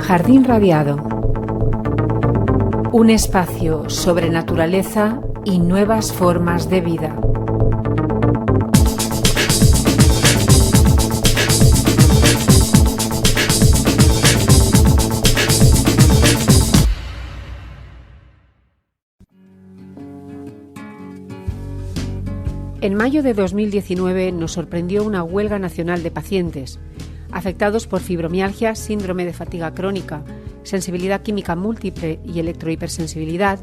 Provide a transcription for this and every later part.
Jardín Radiado. Un espacio sobre naturaleza y nuevas formas de vida. En mayo de 2019 nos sorprendió una huelga nacional de pacientes afectados por fibromialgia, síndrome de fatiga crónica, sensibilidad química múltiple y electrohipersensibilidad.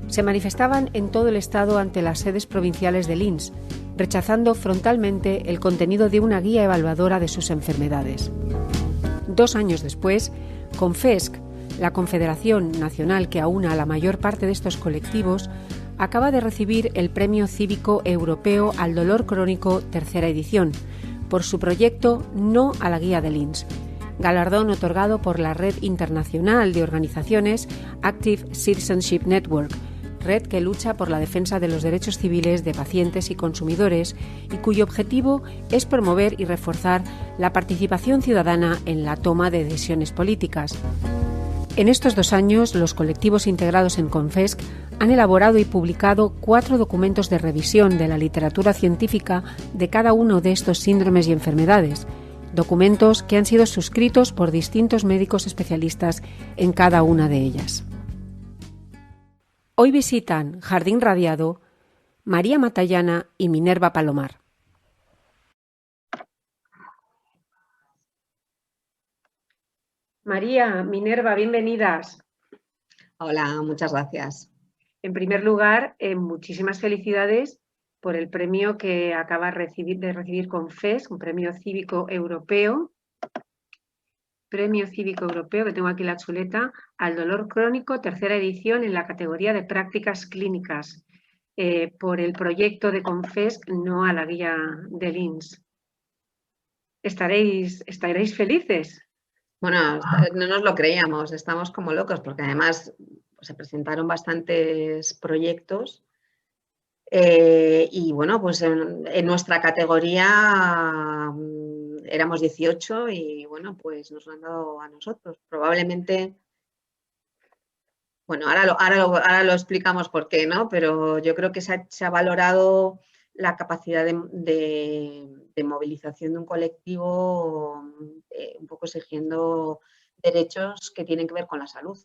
Se manifestaban en todo el estado ante las sedes provinciales del INS, rechazando frontalmente el contenido de una guía evaluadora de sus enfermedades. 2 años después, Confesc, la confederación nacional que aúna a la mayor parte de estos colectivos, acaba de recibir el Premio Cívico Europeo al Dolor Crónico tercera edición por su proyecto No a la Guía del INS, galardón otorgado por la Red Internacional de Organizaciones Active Citizenship Network, red que lucha por la defensa de los derechos civiles de pacientes y consumidores y cuyo objetivo es promover y reforzar la participación ciudadana en la toma de decisiones políticas. En estos 2 años, los colectivos integrados en Confesc han elaborado y publicado 4 documentos de revisión de la literatura científica de cada uno de estos síndromes y enfermedades, documentos que han sido suscritos por distintos médicos especialistas en cada una de ellas. Hoy visitan Jardín Radiado María Matallana y Minerva Palomar. María, Minerva, bienvenidas. Hola, muchas gracias. En primer lugar, muchísimas felicidades por el premio que acaba de recibir Confesc, un premio cívico europeo. Premio Cívico Europeo, que tengo aquí la chuleta, al dolor crónico, tercera edición en la categoría de prácticas clínicas, por el proyecto de Confesc No a la Guía del INS. ¿Estaréis felices? Bueno, no nos lo creíamos, estamos como locos porque además se presentaron bastantes proyectos y bueno, pues en nuestra categoría éramos 18 y bueno, pues nos lo han dado a nosotros. Probablemente, bueno, ahora lo explicamos por qué, ¿no? Pero yo creo que se ha valorado la capacidad de movilización de un colectivo, un poco exigiendo derechos que tienen que ver con la salud.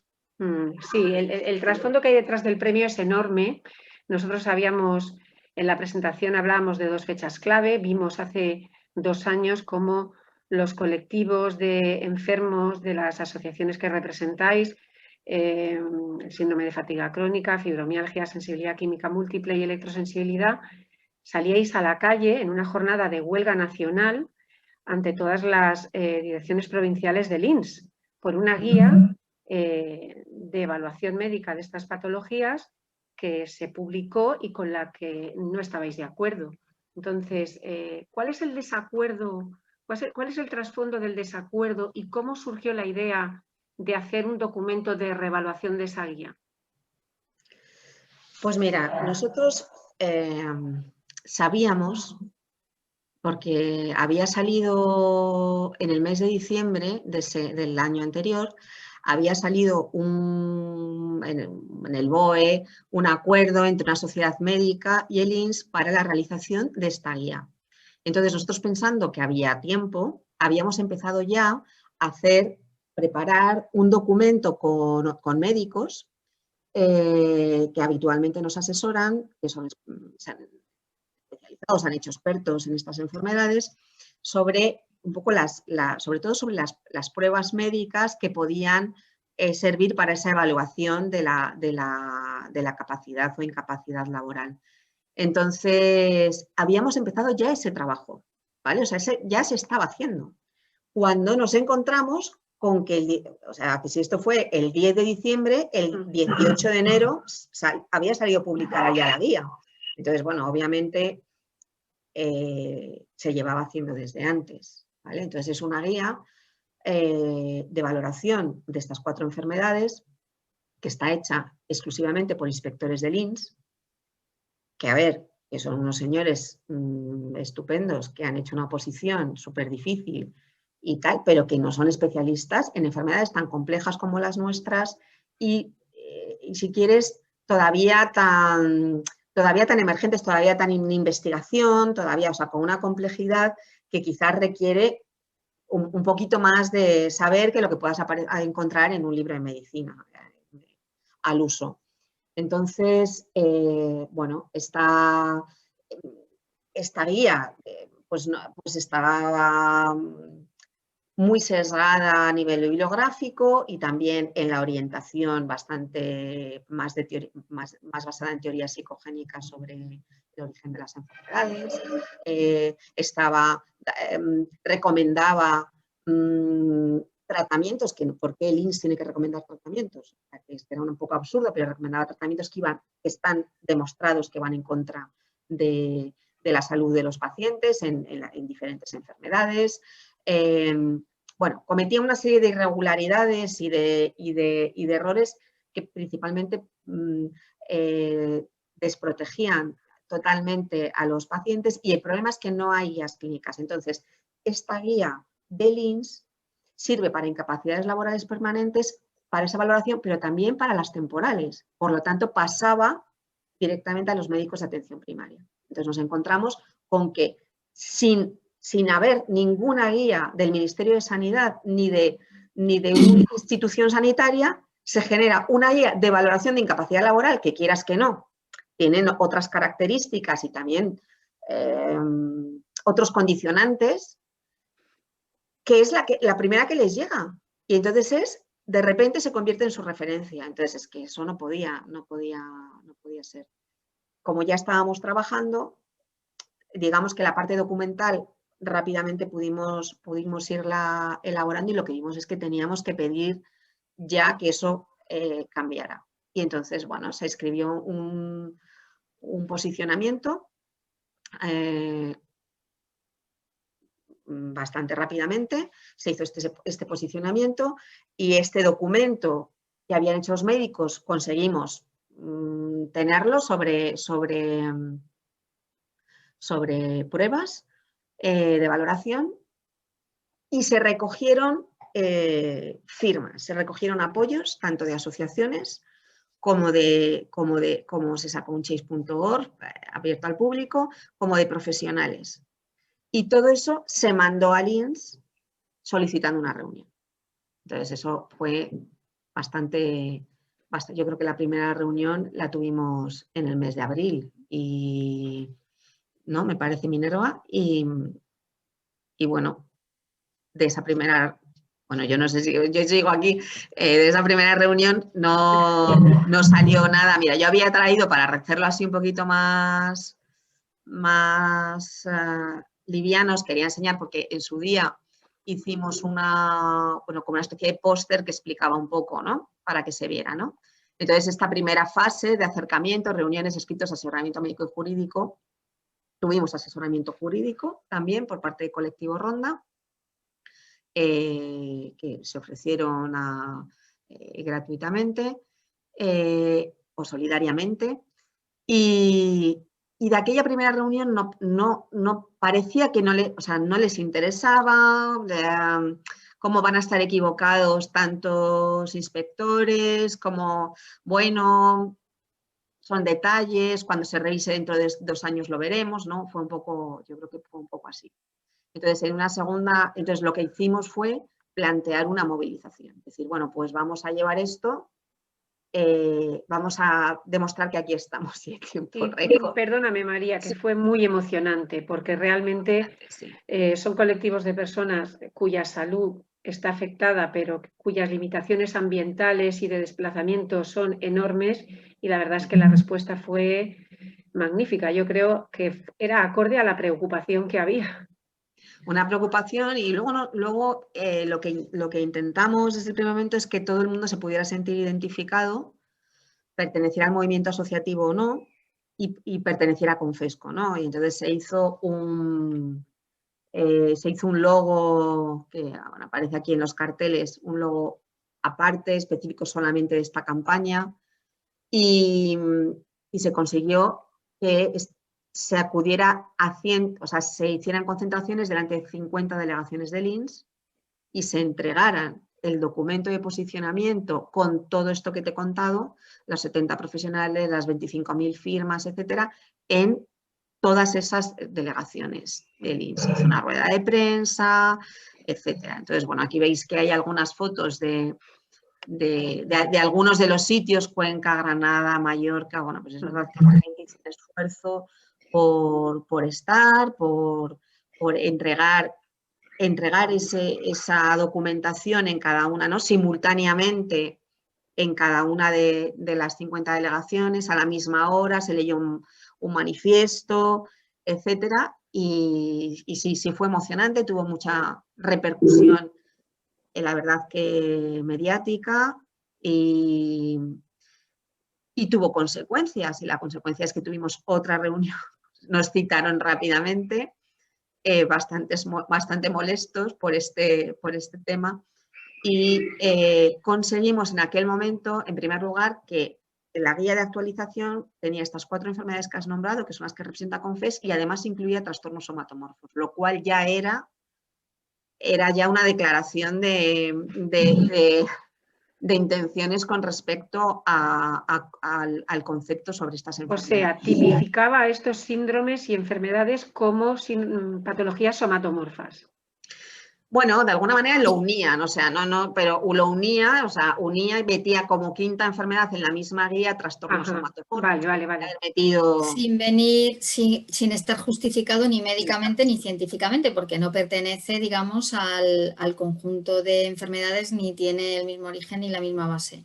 Sí, el trasfondo que hay detrás del premio es enorme. Nosotros en la presentación hablábamos de 2 fechas clave. Vimos hace 2 años cómo los colectivos de enfermos de las asociaciones que representáis, el síndrome de fatiga crónica, fibromialgia, sensibilidad química múltiple y electrosensibilidad, salíais a la calle en una jornada de huelga nacional ante todas las direcciones provinciales del INS por una guía de evaluación médica de estas patologías que se publicó y con la que no estabais de acuerdo. Entonces, ¿cuál es el desacuerdo? ¿Cuál es el trasfondo del desacuerdo y cómo surgió la idea de hacer un documento de reevaluación de esa guía? Pues mira, nosotros sabíamos, porque había salido en el mes de diciembre del año anterior, había salido en el BOE un acuerdo entre una sociedad médica y el INS para la realización de esta guía. Entonces, nosotros pensando que había tiempo, habíamos empezado ya a preparar un documento con médicos que habitualmente nos asesoran, que son especializados, han hecho expertos en estas enfermedades, sobre un poco sobre todo sobre las pruebas médicas que podían servir para esa evaluación de la capacidad o incapacidad laboral. Entonces, habíamos empezado ya ese trabajo, ¿vale? O sea, ya se estaba haciendo. Cuando nos encontramos con que, que si esto fue el 10 de diciembre, el 18 de enero había salido publicada ya la guía. Entonces, bueno, obviamente se llevaba haciendo desde antes, ¿vale? Entonces, es una guía de valoración de estas 4 enfermedades que está hecha exclusivamente por inspectores del INS, que a ver, que son unos señores estupendos que han hecho una oposición súper difícil y tal, pero que no son especialistas en enfermedades tan complejas como las nuestras y si quieres, todavía tan emergentes, todavía tan en investigación, todavía, o sea, con una complejidad que quizás requiere un poquito más de saber que lo que puedas encontrar en un libro de medicina al uso. Entonces, bueno, esta guía pues estaba muy sesgada a nivel bibliográfico y también en la orientación bastante más basada en teorías psicogénicas sobre el origen de las enfermedades. Recomendaba tratamientos, ¿por qué el INS tiene que recomendar tratamientos? Este era un poco absurdo, pero recomendaba tratamientos que están demostrados que van en contra de la salud de los pacientes en diferentes enfermedades. Bueno, cometía una serie de irregularidades y de errores que principalmente desprotegían totalmente a los pacientes, y el problema es que no hay guías clínicas. Entonces, esta guía del INS sirve para incapacidades laborales permanentes, para esa valoración, pero también para las temporales. Por lo tanto, pasaba directamente a los médicos de atención primaria. Entonces, nos encontramos con que sin haber ninguna guía del Ministerio de Sanidad ni de una institución sanitaria, se genera una guía de valoración de incapacidad laboral que, quieras que no, tienen otras características y también otros condicionantes, que es la primera que les llega. Y entonces de repente se convierte en su referencia. Entonces es que eso no podía ser. Como ya estábamos trabajando, digamos que la parte documental rápidamente pudimos irla elaborando, y lo que vimos es que teníamos que pedir ya que eso cambiara. Y entonces, bueno, se escribió un posicionamiento bastante rápidamente, se hizo este posicionamiento, y este documento que habían hecho los médicos conseguimos tenerlo sobre pruebas de valoración, y se recogieron firmas, se recogieron apoyos tanto de asociaciones como se sacó un change.org abierto al público, como de profesionales. Y todo eso se mandó al INS solicitando una reunión. Entonces eso fue bastante. Yo creo que la primera reunión la tuvimos en el mes de abril, y ¿no? Me parece, Minerva, y bueno, de esa primera, bueno, yo no sé si yo sigo aquí, de esa primera reunión no salió nada. Mira, yo había traído, para hacerlo así un poquito más livianos, quería enseñar, porque en su día hicimos como una especie de póster que explicaba un poco, ¿no? Para que se viera, ¿no? Entonces, esta primera fase de acercamiento, reuniones, escritos, asesoramiento médico y jurídico, tuvimos asesoramiento jurídico también por parte del colectivo Ronda, que se ofrecieron gratuitamente o solidariamente, y de aquella primera reunión no parecía que no les interesaba cómo van a estar equivocados tantos inspectores, como, bueno, son detalles, cuando se revise dentro de 2 años lo veremos, ¿no? Fue un poco, yo creo que fue un poco así. Entonces, entonces lo que hicimos fue plantear una movilización. Es decir, bueno, pues vamos a llevar esto, vamos a demostrar que aquí estamos. Sí, perdóname, María, que fue muy emocionante, porque realmente son colectivos de personas cuya salud está afectada, pero cuyas limitaciones ambientales y de desplazamiento son enormes, y la verdad es que la respuesta fue magnífica. Yo creo que era acorde a la preocupación que había. Una preocupación, y luego lo que intentamos desde el primer momento es que todo el mundo se pudiera sentir identificado, perteneciera al movimiento asociativo o no, y perteneciera a Confesco, ¿no? Y entonces se hizo un logo que, bueno, aparece aquí en los carteles, un logo aparte, específico solamente de esta campaña, y se consiguió que se acudiera a 100, o sea, se hicieran concentraciones delante de 50 delegaciones del INS, y se entregaran el documento de posicionamiento con todo esto que te he contado, los 70 profesionales, las 25.000 firmas, etcétera, en todas esas delegaciones del INS. Hizo una rueda de prensa, etcétera. Entonces, bueno, aquí veis que hay algunas fotos de algunos de los sitios, Cuenca, Granada, Mallorca. Bueno, pues es verdad que la gente hizo un esfuerzo por estar, por entregar esa documentación en cada una, ¿no? Simultáneamente en cada una de las 50 delegaciones, a la misma hora, se leyó un manifiesto, etcétera, y sí fue emocionante, tuvo mucha repercusión, la verdad que mediática, y tuvo consecuencias, y la consecuencia es que tuvimos otra reunión, nos citaron rápidamente, bastante molestos por este tema, y conseguimos en aquel momento, en primer lugar, que la guía de actualización tenía estas 4 enfermedades que has nombrado, que son las que representa CONFES, y además incluía trastornos somatomorfos, lo cual ya era ya una declaración de intenciones con respecto al concepto sobre estas O enfermedades. sea, tipificaba estos síndromes y enfermedades como patologías somatomorfas. Bueno, de alguna manera lo unían, o sea, pero lo unía, o sea, unía y metía como quinta enfermedad en la misma guía trastornos somatomorfos. Vale. Metido... Sin estar justificado ni médicamente ni científicamente, porque no pertenece, digamos, al conjunto de enfermedades ni tiene el mismo origen ni la misma base.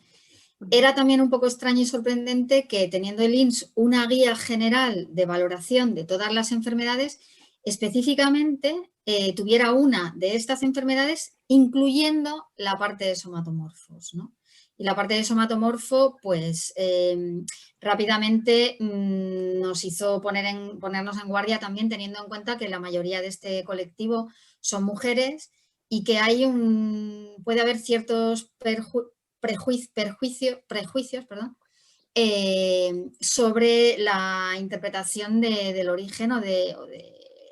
Era también un poco extraño y sorprendente que, teniendo el INS una guía general de valoración de todas las enfermedades, específicamente tuviera una de estas enfermedades incluyendo la parte de somatomorfos, ¿no? Y la parte de somatomorfo, pues rápidamente nos hizo ponernos en guardia también, teniendo en cuenta que la mayoría de este colectivo son mujeres y que puede haber ciertos prejuicios sobre la interpretación del origen o de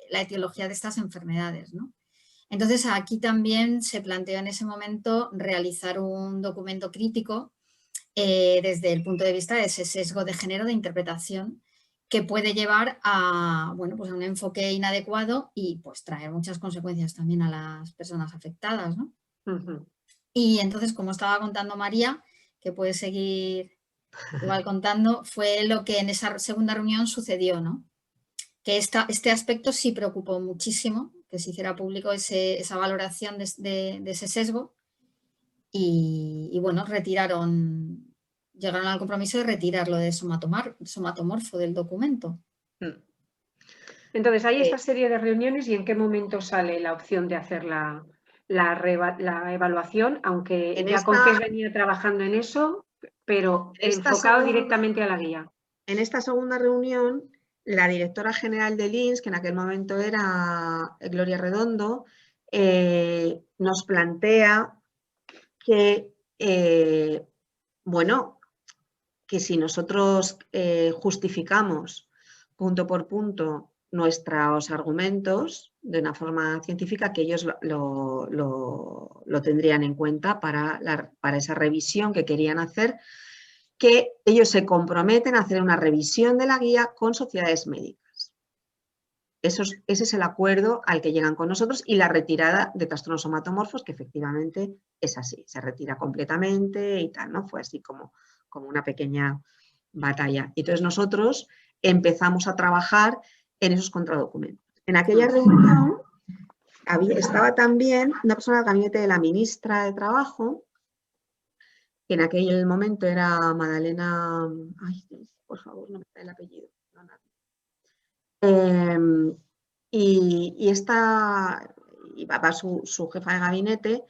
la etiología de estas enfermedades, ¿no? Entonces, aquí también se planteó en ese momento realizar un documento crítico desde el punto de vista de ese sesgo de género de interpretación que puede llevar a, bueno, pues a un enfoque inadecuado y pues traer muchas consecuencias también a las personas afectadas, ¿no? Y entonces, como estaba contando María, que puede seguir igual contando, fue lo que en esa segunda reunión sucedió, ¿no? Que este aspecto sí preocupó muchísimo, que se hiciera público esa valoración de ese sesgo y bueno, llegaron al compromiso de retirar lo de somatomorfo del documento. Entonces, hay esta serie de reuniones y ¿en qué momento sale la opción de hacer la evaluación? Aunque ya CONFES venía trabajando en eso, pero enfocado directamente a la guía. En esta segunda reunión, la directora general del INS, que en aquel momento era Gloria Redondo, nos plantea que, bueno, que si nosotros justificamos punto por punto nuestros argumentos de una forma científica, que ellos lo tendrían en cuenta para esa revisión que querían hacer, que ellos se comprometen a hacer una revisión de la guía con sociedades médicas. Ese es el acuerdo al que llegan con nosotros, y la retirada de trastornos somatomorfos, que efectivamente es así, se retira completamente y tal, ¿no? Fue así como una pequeña batalla. Y entonces nosotros empezamos a trabajar en esos contradocumentos. En aquella reunión estaba también una persona del gabinete de la ministra de Trabajo, que en aquel momento era Madalena, ay, por favor, no me da el apellido. Y esta va su jefa de gabinete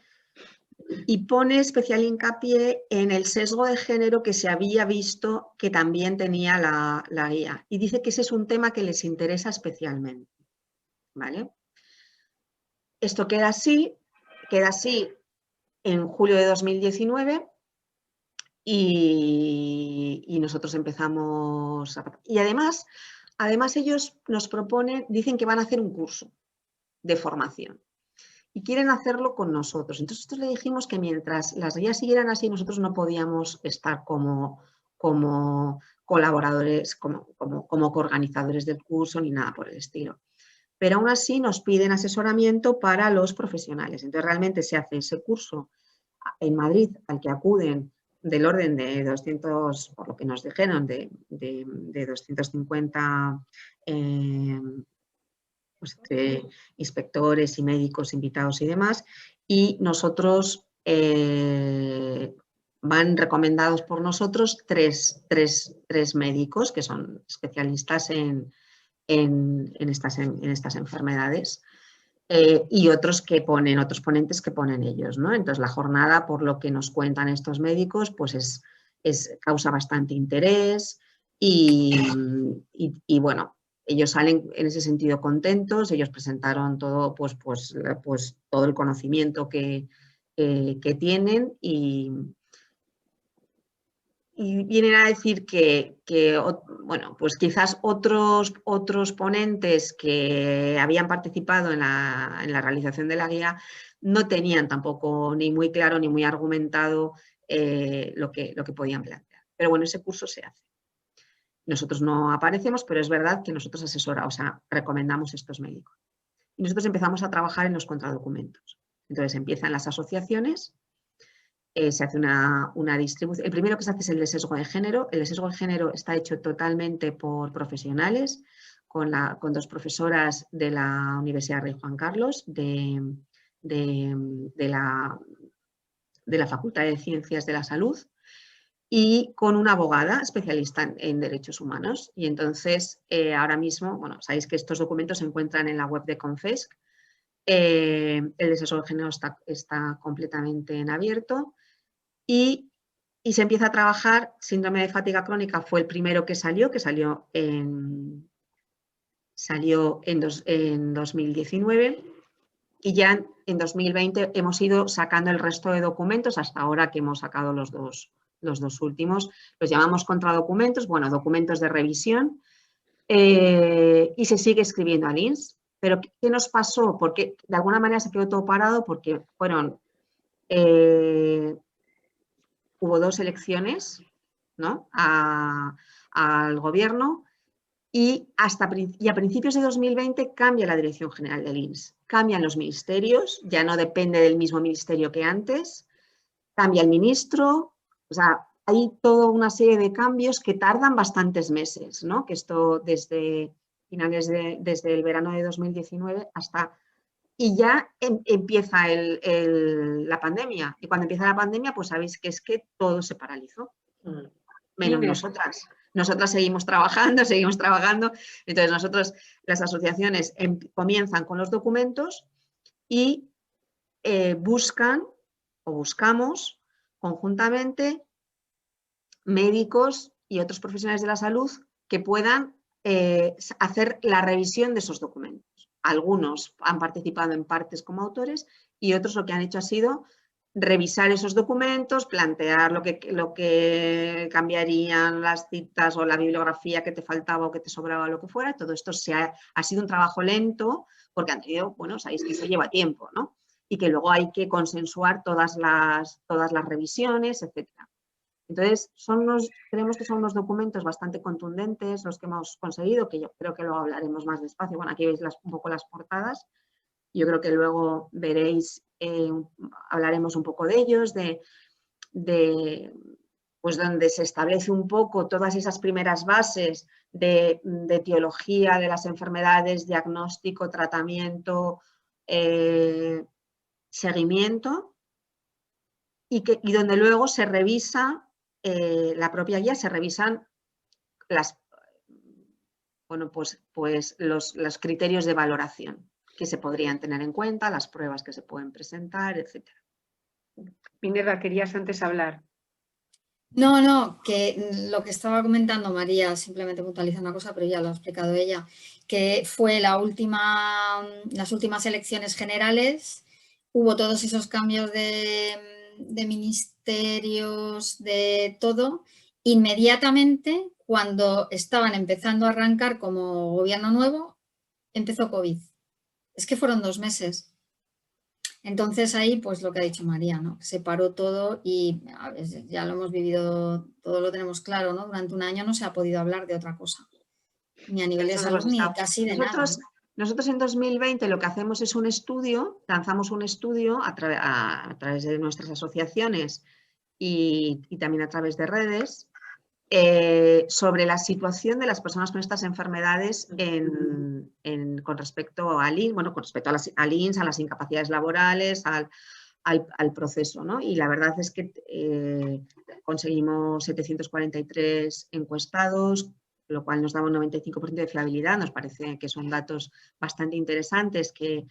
y pone especial hincapié en el sesgo de género que se había visto que también tenía la guía. Y dice que ese es un tema que les interesa especialmente, ¿vale? Esto queda así en julio de 2019 y nosotros empezamos y además ellos nos proponen, dicen que van a hacer un curso de formación. y quieren hacerlo con nosotros. Entonces nosotros le dijimos que mientras las guías siguieran así, nosotros no podíamos estar como colaboradores, como coorganizadores del curso ni nada por el estilo. Pero aún así nos piden asesoramiento para los profesionales. Entonces realmente se hace ese curso en Madrid al que acuden del orden de 200, por lo que nos dijeron, de 250 pues, inspectores y médicos invitados y demás, y nosotros van recomendados por nosotros tres médicos que son especialistas en estas enfermedades. Y otros ponentes que ponen ellos, ¿no? Entonces la jornada, por lo que nos cuentan estos médicos, pues causa bastante interés y bueno, ellos salen en ese sentido contentos, ellos presentaron todo, pues todo el conocimiento que tienen y vienen a decir que bueno, pues quizás otros ponentes que habían participado en la realización de la guía no tenían tampoco ni muy claro ni muy argumentado lo que podían plantear. Pero bueno, ese curso se hace. Nosotros no aparecemos, pero es verdad que nosotros recomendamos estos médicos. Y nosotros empezamos a trabajar en los contradocumentos. Entonces empiezan las asociaciones. Se hace una distribución. El primero que se hace es el de sesgo de género. El de sesgo de género está hecho totalmente por profesionales, con dos profesoras de la Universidad Rey Juan Carlos, de la Facultad de Ciencias de la Salud, y con una abogada especialista en derechos humanos. Y entonces, ahora mismo, bueno, sabéis que estos documentos se encuentran en la web de Confesc. El de sesgo de género está completamente en abierto. Y se empieza a trabajar. Síndrome de fatiga crónica fue el primero que salió en 2019, y ya en 2020 hemos ido sacando el resto de documentos hasta ahora que hemos sacado los dos últimos. Los llamamos contradocumentos, bueno, documentos de revisión, y se sigue escribiendo al INS. Pero ¿qué nos pasó? Porque de alguna manera se quedó todo parado porque hubo 2 elecciones, ¿no?, al gobierno, y a principios de 2020 cambia la dirección general del INS. Cambian los ministerios, ya no depende del mismo ministerio que antes, cambia el ministro, o sea, hay toda una serie de cambios que tardan bastantes meses, ¿no? Que esto desde el verano de 2019 hasta... Y ya empieza la pandemia. Y cuando empieza la pandemia, pues sabéis que es que todo se paralizó. Menos nosotras. Nosotras seguimos trabajando. Entonces las asociaciones comienzan con los documentos y buscamos conjuntamente médicos y otros profesionales de la salud que puedan hacer la revisión de esos documentos. Algunos han participado en partes como autores y otros lo que han hecho ha sido revisar esos documentos, plantear lo que cambiarían las citas o la bibliografía que te faltaba o que te sobraba, lo que fuera. Todo esto ha sido un trabajo lento porque han tenido, bueno, sabéis que eso lleva tiempo, ¿no? Y que luego hay que consensuar todas las revisiones, etc. Entonces, creemos que son unos documentos bastante contundentes los que hemos conseguido, que yo creo que luego hablaremos más despacio. Bueno, aquí veis un poco las portadas. Yo creo que luego veréis, hablaremos un poco de ellos, pues donde se establece un poco todas esas primeras bases de etiología de las enfermedades, diagnóstico, tratamiento, seguimiento, y donde luego se revisa la propia guía, se revisan los criterios de valoración que se podrían tener en cuenta, las pruebas que se pueden presentar, etc. Minerva, querías antes hablar. No, que lo que estaba comentando María, simplemente puntualiza una cosa, pero ya lo ha explicado ella, que fue las últimas elecciones generales, hubo todos esos cambios de ministerios, de todo, inmediatamente cuando estaban empezando a arrancar como gobierno nuevo, empezó COVID. Es que fueron 2 meses. Entonces ahí, pues lo que ha dicho María, ¿no? Se paró todo y ya lo hemos vivido, todo lo tenemos claro, ¿no? Durante un año no se ha podido hablar de otra cosa, ni a nivel de salud, ni casi de nada, ¿no? Nosotros en 2020 lo que hacemos es un estudio, lanzamos un estudio a través de nuestras asociaciones y también a través de redes sobre la situación de las personas con estas enfermedades con respecto al INS, bueno, con respecto al INS, a las incapacidades laborales, al proceso, ¿no? Y la verdad es que conseguimos 743 encuestados, lo cual nos daba un 95% de fiabilidad. Nos parece que son datos bastante interesantes que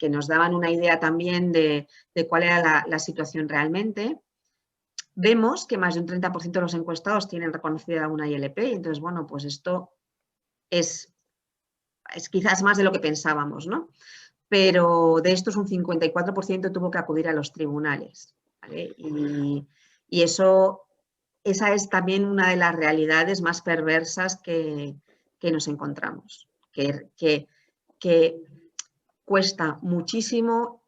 nos daban una idea también de cuál era la situación realmente. Vemos que más de un 30% de los encuestados tienen reconocida una ILP y entonces, bueno, pues esto es quizás más de lo que pensábamos, ¿no? Pero de estos un 54% tuvo que acudir a los tribunales, ¿vale? Y esa es también una de las realidades más perversas que nos encontramos, que cuesta muchísimo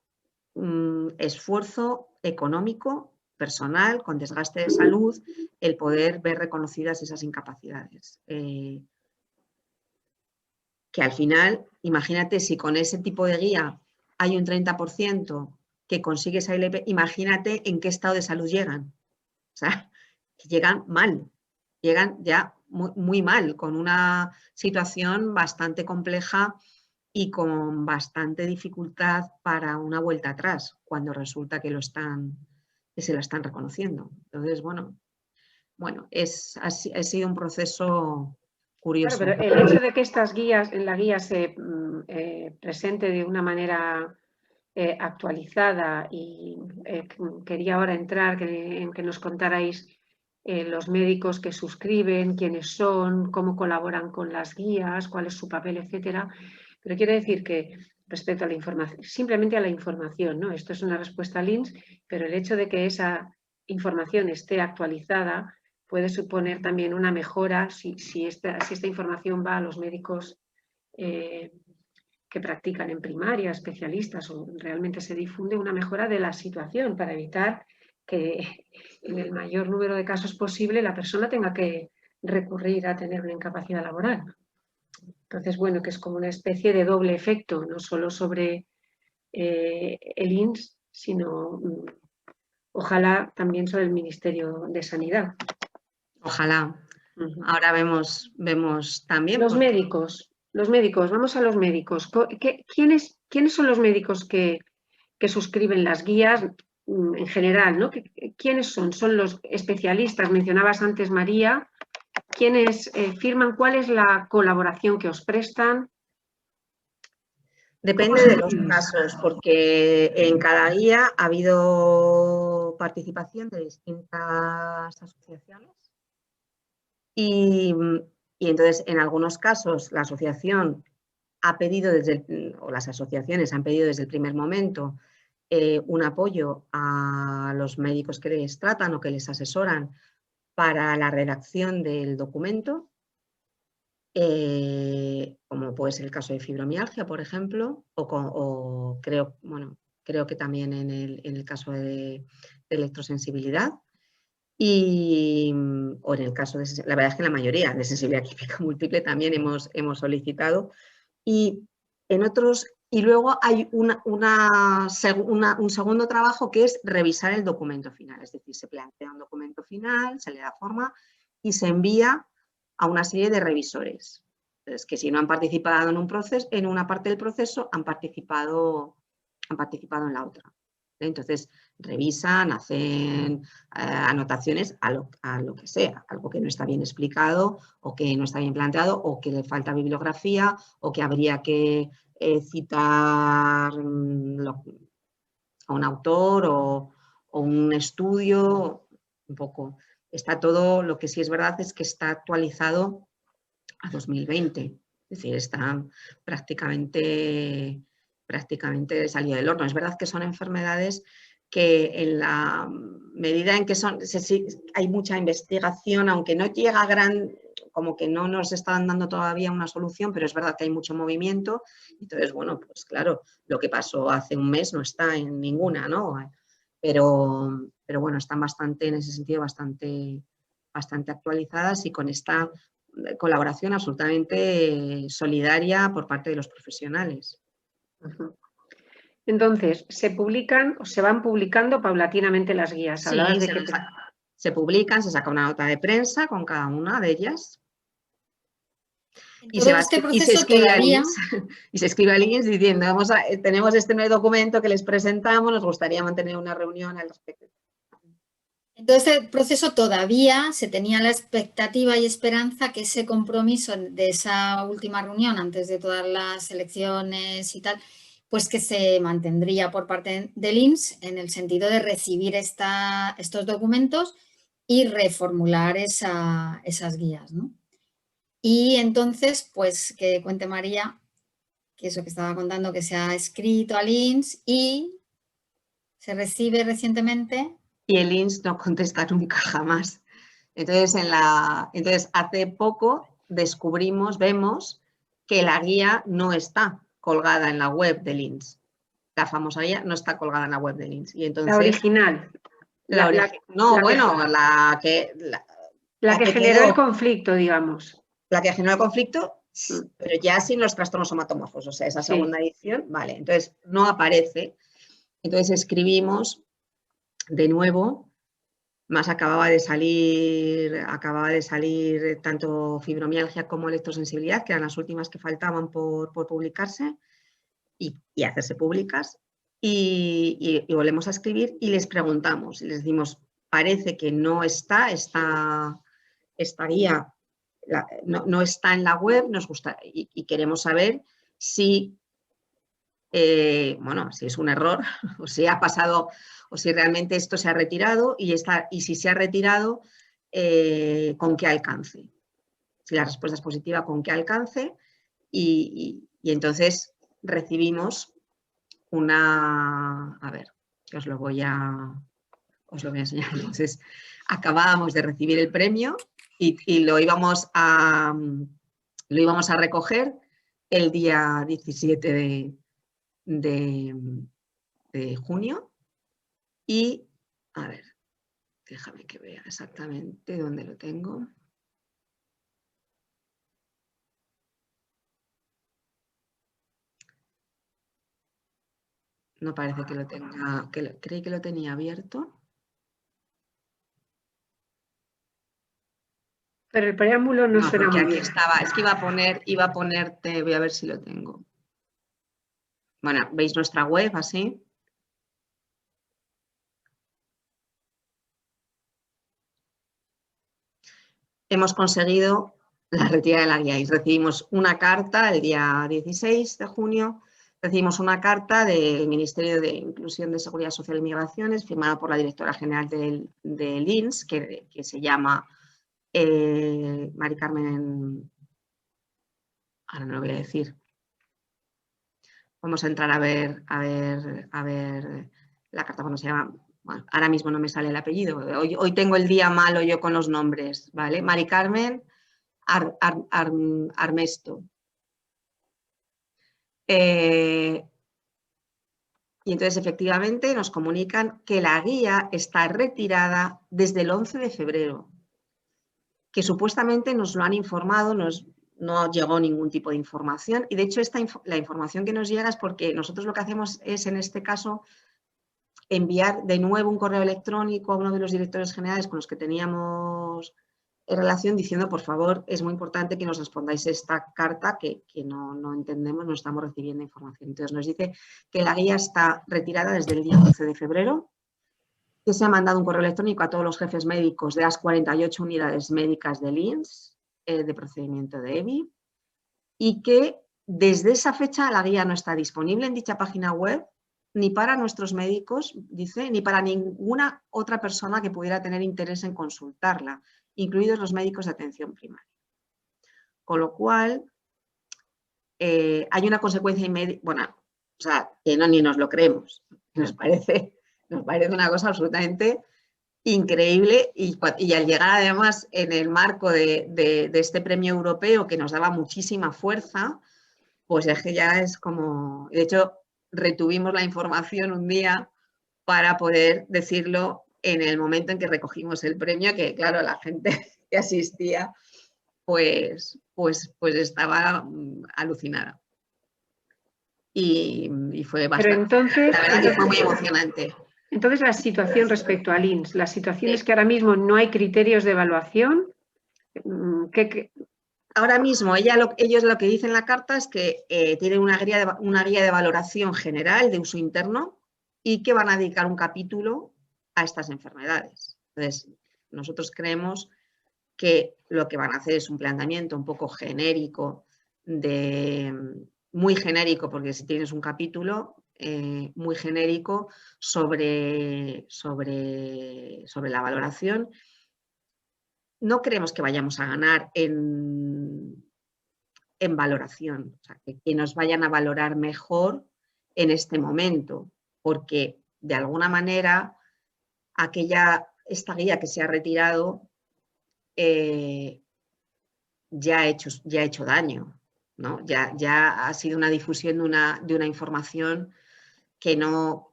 esfuerzo económico, personal, con desgaste de salud, el poder ver reconocidas esas incapacidades. Que al final, imagínate si con ese tipo de guía hay un 30% que consigue esa ILP, imagínate en qué estado de salud llegan. O sea, que llegan mal, llegan ya muy, muy mal, con una situación bastante compleja y con bastante dificultad para una vuelta atrás, cuando resulta que se la están reconociendo. Entonces, bueno, ha sido un proceso curioso. Claro, pero el hecho de que la guía se presente de una manera actualizada y quería ahora entrar en que nos contarais los médicos que suscriben, quiénes son, cómo colaboran con las guías, cuál es su papel, etcétera. Pero quiero decir que respecto a la información, simplemente a la información, ¿no? Esto es una respuesta al INS, pero el hecho de que esa información esté actualizada puede suponer también una mejora si esta información va a los médicos que practican en primaria, especialistas, o realmente se difunde una mejora de la situación para evitar que en el mayor número de casos posible la persona tenga que recurrir a tener una incapacidad laboral. Entonces, bueno, que es como una especie de doble efecto, no solo sobre el INS, sino ojalá también sobre el Ministerio de Sanidad. Ojalá. Ahora vemos también... Los médicos, vamos a los médicos. ¿Quiénes son los médicos que suscriben las guías en general, ¿no? ¿Quiénes son? ¿Son los especialistas? Mencionabas antes, María. ¿Quiénes firman? ¿Cuál es la colaboración que os prestan? Depende de los casos, porque en cada guía ha habido participación de distintas asociaciones y entonces en algunos casos la asociación ha pedido o las asociaciones han pedido desde el primer momento un apoyo a los médicos que les tratan o que les asesoran para la redacción del documento, como puede ser el caso de fibromialgia, por ejemplo, o creo que también en el caso de electrosensibilidad. O en el caso de, la verdad es que en la mayoría de sensibilidad química múltiple también hemos solicitado. Y en otros, y luego hay un segundo trabajo que es revisar el documento final. Es decir, se plantea un documento final, se le da forma y se envía a una serie de revisores. Entonces, que si no han participado en un proceso, en una parte del proceso, han participado en la otra. Entonces, revisan, hacen anotaciones a lo que sea, algo que no está bien explicado o que no está bien planteado o que le falta bibliografía o que habría que citar a un autor o un estudio, un poco. Está todo, lo que sí es verdad es que está actualizado a 2020, es decir, está prácticamente salido del horno. Es verdad que son enfermedades que en la medida en que hay mucha investigación, aunque no llega a como que no nos están dando todavía una solución, pero es verdad que hay mucho movimiento. Entonces, bueno, pues claro, lo que pasó hace un mes no está en ninguna, ¿no? Pero bueno, están bastante, en ese sentido, bastante actualizadas y con esta colaboración absolutamente solidaria por parte de los profesionales. Entonces, se publican o se van publicando paulatinamente las guías. Sí, se publican, se saca una nota de prensa con cada una de ellas. Y se escribe a LINS diciendo, tenemos este nuevo documento que les presentamos, nos gustaría mantener una reunión al respecto. Entonces, el proceso todavía se tenía la expectativa y esperanza que ese compromiso de esa última reunión, antes de todas las elecciones y tal, pues que se mantendría por parte del INS en el sentido de recibir estos documentos y reformular esas guías, ¿no? Y entonces, pues que cuente María, que eso que estaba contando, que se ha escrito al INS y se recibe recientemente. Y el INS no contesta nunca, jamás. Entonces, hace poco vemos que la guía no está colgada en la web del INS. La famosa guía no está colgada en la web del INS. Y entonces, la original. La que generó el conflicto, digamos. La que generó el conflicto, pero ya sin los trastornos somatomorfos, o sea, esa segunda edición, vale, entonces no aparece. Entonces escribimos de nuevo, más acababa de salir tanto fibromialgia como electrosensibilidad, que eran las últimas que faltaban por publicarse y hacerse públicas, y volvemos a escribir y les preguntamos, y les decimos, parece que no está esta guía, no está en la web, nos gusta y queremos saber si si es un error o si ha pasado o si realmente esto se ha retirado y si se ha retirado, con qué alcance. Si la respuesta es positiva, con qué alcance. Y entonces recibimos a ver, que os lo voy a enseñar. Entonces, acabábamos de recibir el premio y lo íbamos a recoger el día 17 de junio y, a ver, déjame que vea exactamente dónde lo tengo. No parece que lo tenga, creí que lo tenía abierto. Pero el preámbulo no suena muy bien. Estaba, es que iba a ponerte, voy a ver si lo tengo. Bueno, veis nuestra web así. Hemos conseguido la retirada de la guía y recibimos una carta el día 16 de junio. Recibimos una carta del Ministerio de Inclusión de Seguridad Social y Migraciones firmada por la directora general del INS, que se llama Mari Carmen, ahora no lo voy a decir. Vamos a entrar a ver la carta cuando se llama. Bueno, ahora mismo no me sale el apellido. Hoy tengo el día malo yo con los nombres, ¿vale? Mari Carmen Armesto. Y entonces, efectivamente, nos comunican que la guía está retirada desde el 11 de febrero, que supuestamente nos lo han informado, no llegó ningún tipo de información y de hecho la información que nos llega es porque nosotros lo que hacemos es, en este caso, enviar de nuevo un correo electrónico a uno de los directores generales con los que teníamos en relación diciendo, por favor, es muy importante que nos respondáis esta carta que no entendemos, no estamos recibiendo información. Entonces nos dice que la guía está retirada desde el día 11 de febrero, que se ha mandado un correo electrónico a todos los jefes médicos de las 48 unidades médicas del INS, de procedimiento de EBI, y que desde esa fecha la guía no está disponible en dicha página web ni para nuestros médicos, dice, ni para ninguna otra persona que pudiera tener interés en consultarla, incluidos los médicos de atención primaria. Con lo cual, hay una consecuencia inmediata, bueno, o sea, que no ni nos lo creemos, nos parece Nos parece una cosa absolutamente increíble y al llegar además en el marco de este premio europeo que nos daba muchísima fuerza, pues es que ya es como... De hecho, retuvimos la información un día para poder decirlo en el momento en que recogimos el premio, que claro, la gente que asistía pues estaba alucinada. Y fue bastante... Pero entonces, la verdad que fue muy emocionante. Entonces, la situación respecto al INS, la situación es que ahora mismo no hay criterios de evaluación. Ahora mismo ellos lo que dicen en la carta es que tienen una guía de valoración general de uso interno y que van a dedicar un capítulo a estas enfermedades. Entonces, nosotros creemos que lo que van a hacer es un planteamiento un poco genérico, muy genérico, porque si tienes un capítulo muy genérico sobre la valoración. No creemos que vayamos a ganar en valoración, o sea, que nos vayan a valorar mejor en este momento, porque de alguna manera esta guía que se ha retirado ya ha hecho daño, ¿no? Ya ha sido una difusión de una información que no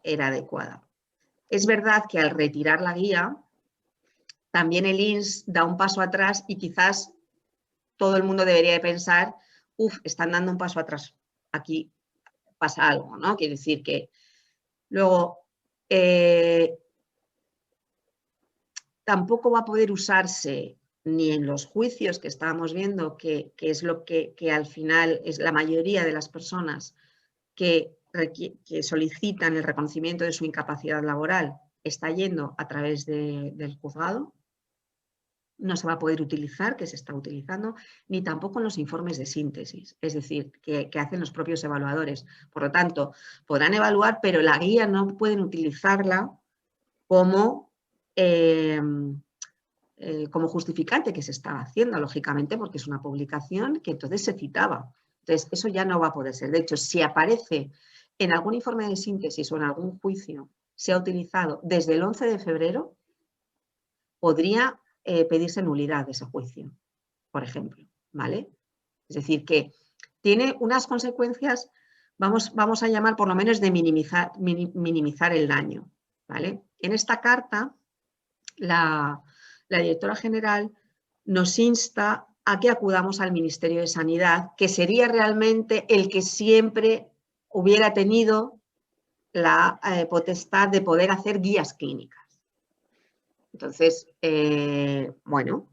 era adecuada. Es verdad que al retirar la guía, también el INS da un paso atrás y quizás todo el mundo debería de pensar, están dando un paso atrás, aquí pasa algo, ¿no? Quiere decir que luego tampoco va a poder usarse ni en los juicios que estábamos viendo, que es lo que al final es la mayoría de las personas que solicitan el reconocimiento de su incapacidad laboral, está yendo a través del juzgado. No se va a poder utilizar, que se está utilizando, ni tampoco en los informes de síntesis, es decir, que hacen los propios evaluadores. Por lo tanto, podrán evaluar, pero la guía no pueden utilizarla como justificante que se estaba haciendo, lógicamente, porque es una publicación que entonces se citaba. Entonces, eso ya no va a poder ser. De hecho, si aparece en algún informe de síntesis o en algún juicio, se ha utilizado desde el 11 de febrero, podría pedirse nulidad de ese juicio, por ejemplo, ¿vale? Es decir, que tiene unas consecuencias, vamos a llamar por lo menos de minimizar el daño, ¿vale? En esta carta, la directora general nos insta a que acudamos al Ministerio de Sanidad, que sería realmente el que siempre hubiera tenido la potestad de poder hacer guías clínicas. Entonces, bueno,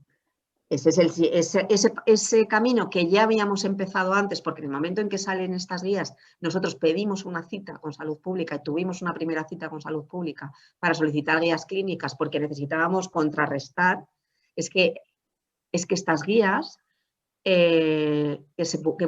ese camino que ya habíamos empezado antes, porque en el momento en que salen estas guías, nosotros pedimos una cita con Salud Pública y tuvimos una primera cita con Salud Pública para solicitar guías clínicas porque necesitábamos contrarrestar, es que estas guías que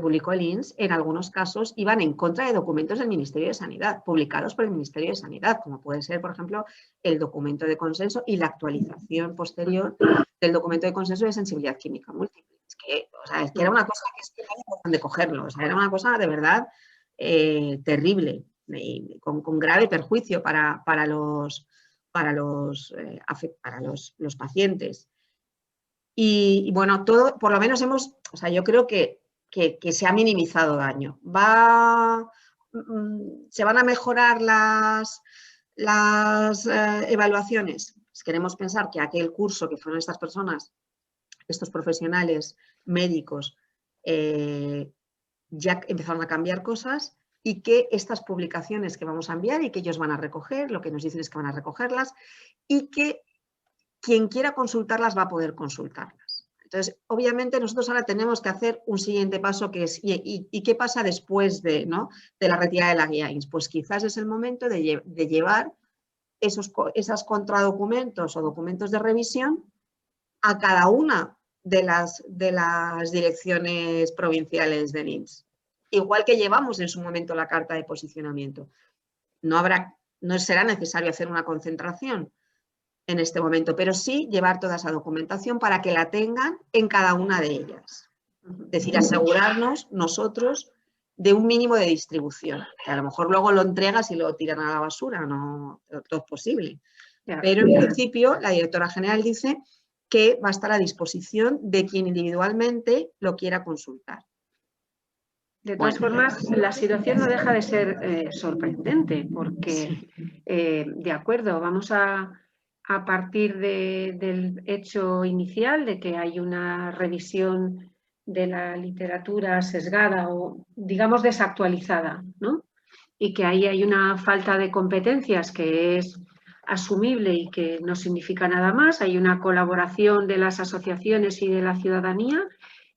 publicó el INS, en algunos casos iban en contra de documentos del Ministerio de Sanidad, publicados por el Ministerio de Sanidad, como puede ser, por ejemplo, el documento de consenso y la actualización posterior del documento de consenso de sensibilidad química múltiple. Es que era una cosa que es que no había por dónde cogerlo, era una cosa de verdad terrible, con grave perjuicio para los pacientes. Y bueno, todo, por lo menos yo creo que se ha minimizado daño. ¿Se van a mejorar las evaluaciones? Pues queremos pensar que aquel curso que fueron estas personas, estos profesionales médicos, ya empezaron a cambiar cosas y que estas publicaciones que vamos a enviar y que ellos van a recoger, lo que nos dicen es que van a recogerlas y que quien quiera consultarlas va a poder consultarlas. Entonces, obviamente, nosotros ahora tenemos que hacer un siguiente paso que es, ¿y qué pasa después de la retirada de la guía INS? Pues quizás es el momento de llevar esos contradocumentos o documentos de revisión a cada una de las direcciones provinciales del INS. Igual que llevamos en su momento la carta de posicionamiento. No será necesario hacer una concentración en este momento, pero sí llevar toda esa documentación para que la tengan en cada una de ellas. Es decir, asegurarnos nosotros de un mínimo de distribución. Que a lo mejor luego lo entregas y lo tiran a la basura, no todo es posible. Pero en principio la directora general dice que va a estar a disposición de quien individualmente lo quiera consultar. De todas formas, la situación no deja de ser sorprendente, porque, de acuerdo, vamos a partir del hecho inicial de que hay una revisión de la literatura sesgada o, digamos, desactualizada, ¿no? Y que ahí hay una falta de competencias que es asumible y que no significa nada más. Hay una colaboración de las asociaciones y de la ciudadanía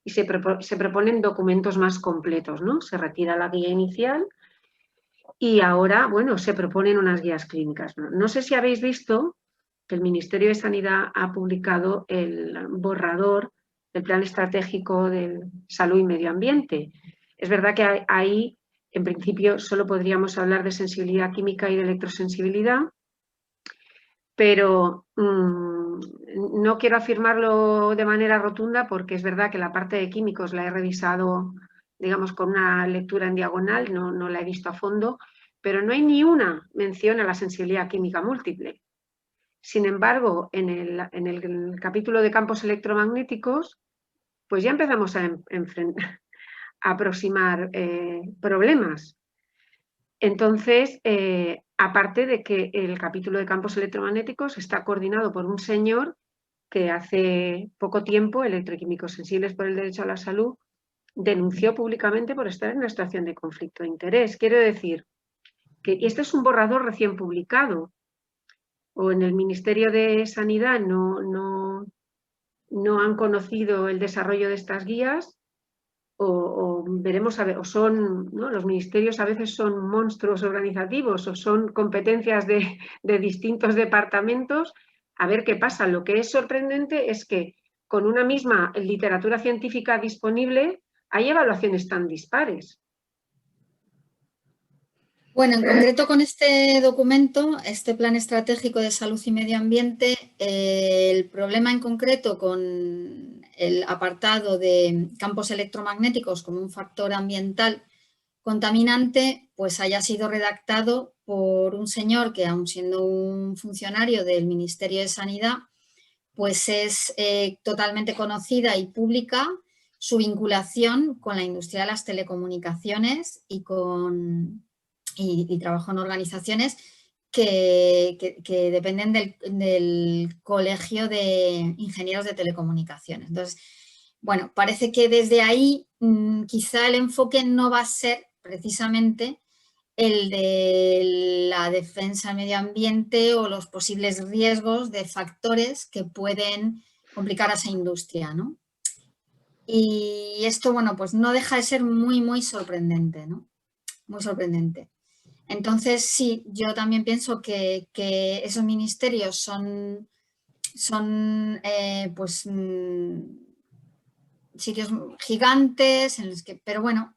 y se proponen documentos más completos, ¿no? Se retira la guía inicial y ahora, bueno, se proponen unas guías clínicas. No sé si habéis visto que el Ministerio de Sanidad ha publicado el borrador del Plan Estratégico de Salud y Medio Ambiente. Es verdad que ahí, en principio, solo podríamos hablar de sensibilidad química y de electrosensibilidad, pero no quiero afirmarlo de manera rotunda porque es verdad que la parte de químicos la he revisado, digamos, con una lectura en diagonal, no la he visto a fondo, pero no hay ni una mención a la sensibilidad química múltiple. Sin embargo, en el capítulo de campos electromagnéticos, pues ya empezamos a aproximar problemas. Entonces, aparte de que el capítulo de campos electromagnéticos está coordinado por un señor que hace poco tiempo, Electroquímicos Sensibles por el Derecho a la Salud, denunció públicamente por estar en una situación de conflicto de interés. Quiero decir que este es un borrador recién publicado, o en el Ministerio de Sanidad no han conocido el desarrollo de estas guías, o veremos, o son, ¿no? Los ministerios a veces son monstruos organizativos o son competencias de distintos departamentos, a ver qué pasa. Lo que es sorprendente es que con una misma literatura científica disponible hay evaluaciones tan dispares. Bueno, en concreto con este documento, este Plan Estratégico de Salud y Medio Ambiente, el problema en concreto con el apartado de campos electromagnéticos como un factor ambiental contaminante, pues haya sido redactado por un señor que, aun siendo un funcionario del Ministerio de Sanidad, pues es totalmente conocida y pública su vinculación con la industria de las telecomunicaciones y trabajo en organizaciones que dependen del Colegio de Ingenieros de Telecomunicaciones. Entonces, bueno, parece que desde ahí quizá el enfoque no va a ser precisamente el de la defensa del medio ambiente o los posibles riesgos de factores que pueden complicar a esa industria, ¿no? Y esto, bueno, pues no deja de ser muy, muy sorprendente, ¿no? Muy sorprendente. Entonces, sí, yo también pienso que esos ministerios son pues, sitios gigantes, en los que, pero bueno,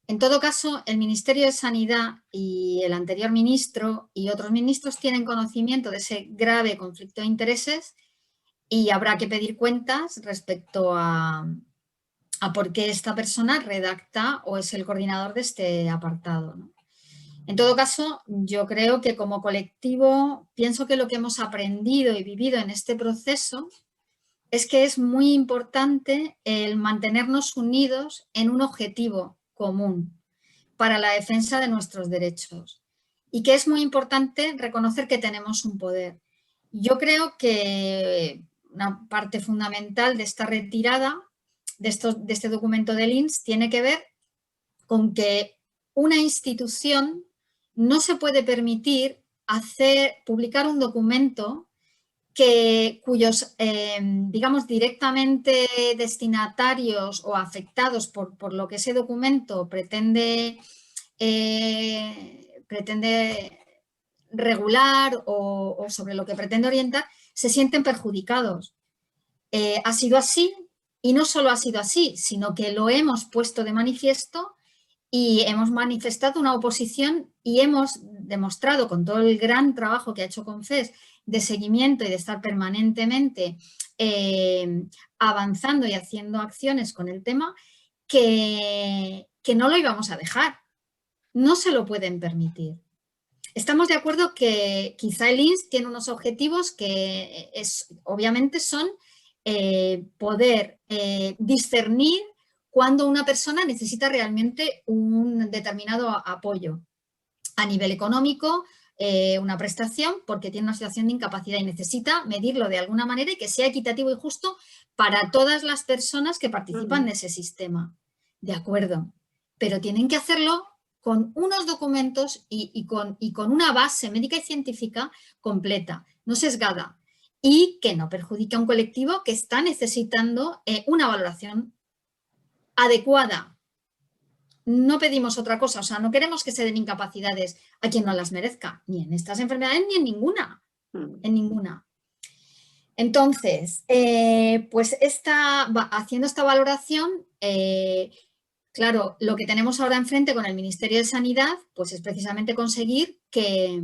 en todo caso, el Ministerio de Sanidad y el anterior ministro y otros ministros tienen conocimiento de ese grave conflicto de intereses y habrá que pedir cuentas respecto a por qué esta persona redacta o es el coordinador de este apartado, ¿no? En todo caso, yo creo que como colectivo pienso que lo que hemos aprendido y vivido en este proceso es que es muy importante el mantenernos unidos en un objetivo común para la defensa de nuestros derechos y que es muy importante reconocer que tenemos un poder. Yo creo que una parte fundamental de esta retirada de este documento del INS tiene que ver con que una institución no se puede permitir publicar un documento cuyos, digamos, directamente destinatarios o afectados por lo que ese documento pretende regular o sobre lo que pretende orientar, se sienten perjudicados. Ha sido así y no solo ha sido así, sino que lo hemos puesto de manifiesto y hemos manifestado una oposición y hemos demostrado con todo el gran trabajo que ha hecho CONFES de seguimiento y de estar permanentemente avanzando y haciendo acciones con el tema, que que no lo íbamos a dejar. No se lo pueden permitir. Estamos de acuerdo que quizá el INS tiene unos objetivos que obviamente son poder discernir cuando una persona necesita realmente un determinado apoyo a nivel económico, una prestación porque tiene una situación de incapacidad y necesita medirlo de alguna manera y que sea equitativo y justo para todas las personas que participan de ese sistema. De acuerdo, pero tienen que hacerlo con unos documentos y con una base médica y científica completa, no sesgada, y que no perjudique a un colectivo que está necesitando una valoración adecuada. No pedimos otra cosa, o sea, no queremos que se den incapacidades a quien no las merezca, ni en estas enfermedades ni en ninguna, en ninguna. Entonces, pues haciendo esta valoración, claro, lo que tenemos ahora enfrente con el Ministerio de Sanidad, pues es precisamente conseguir que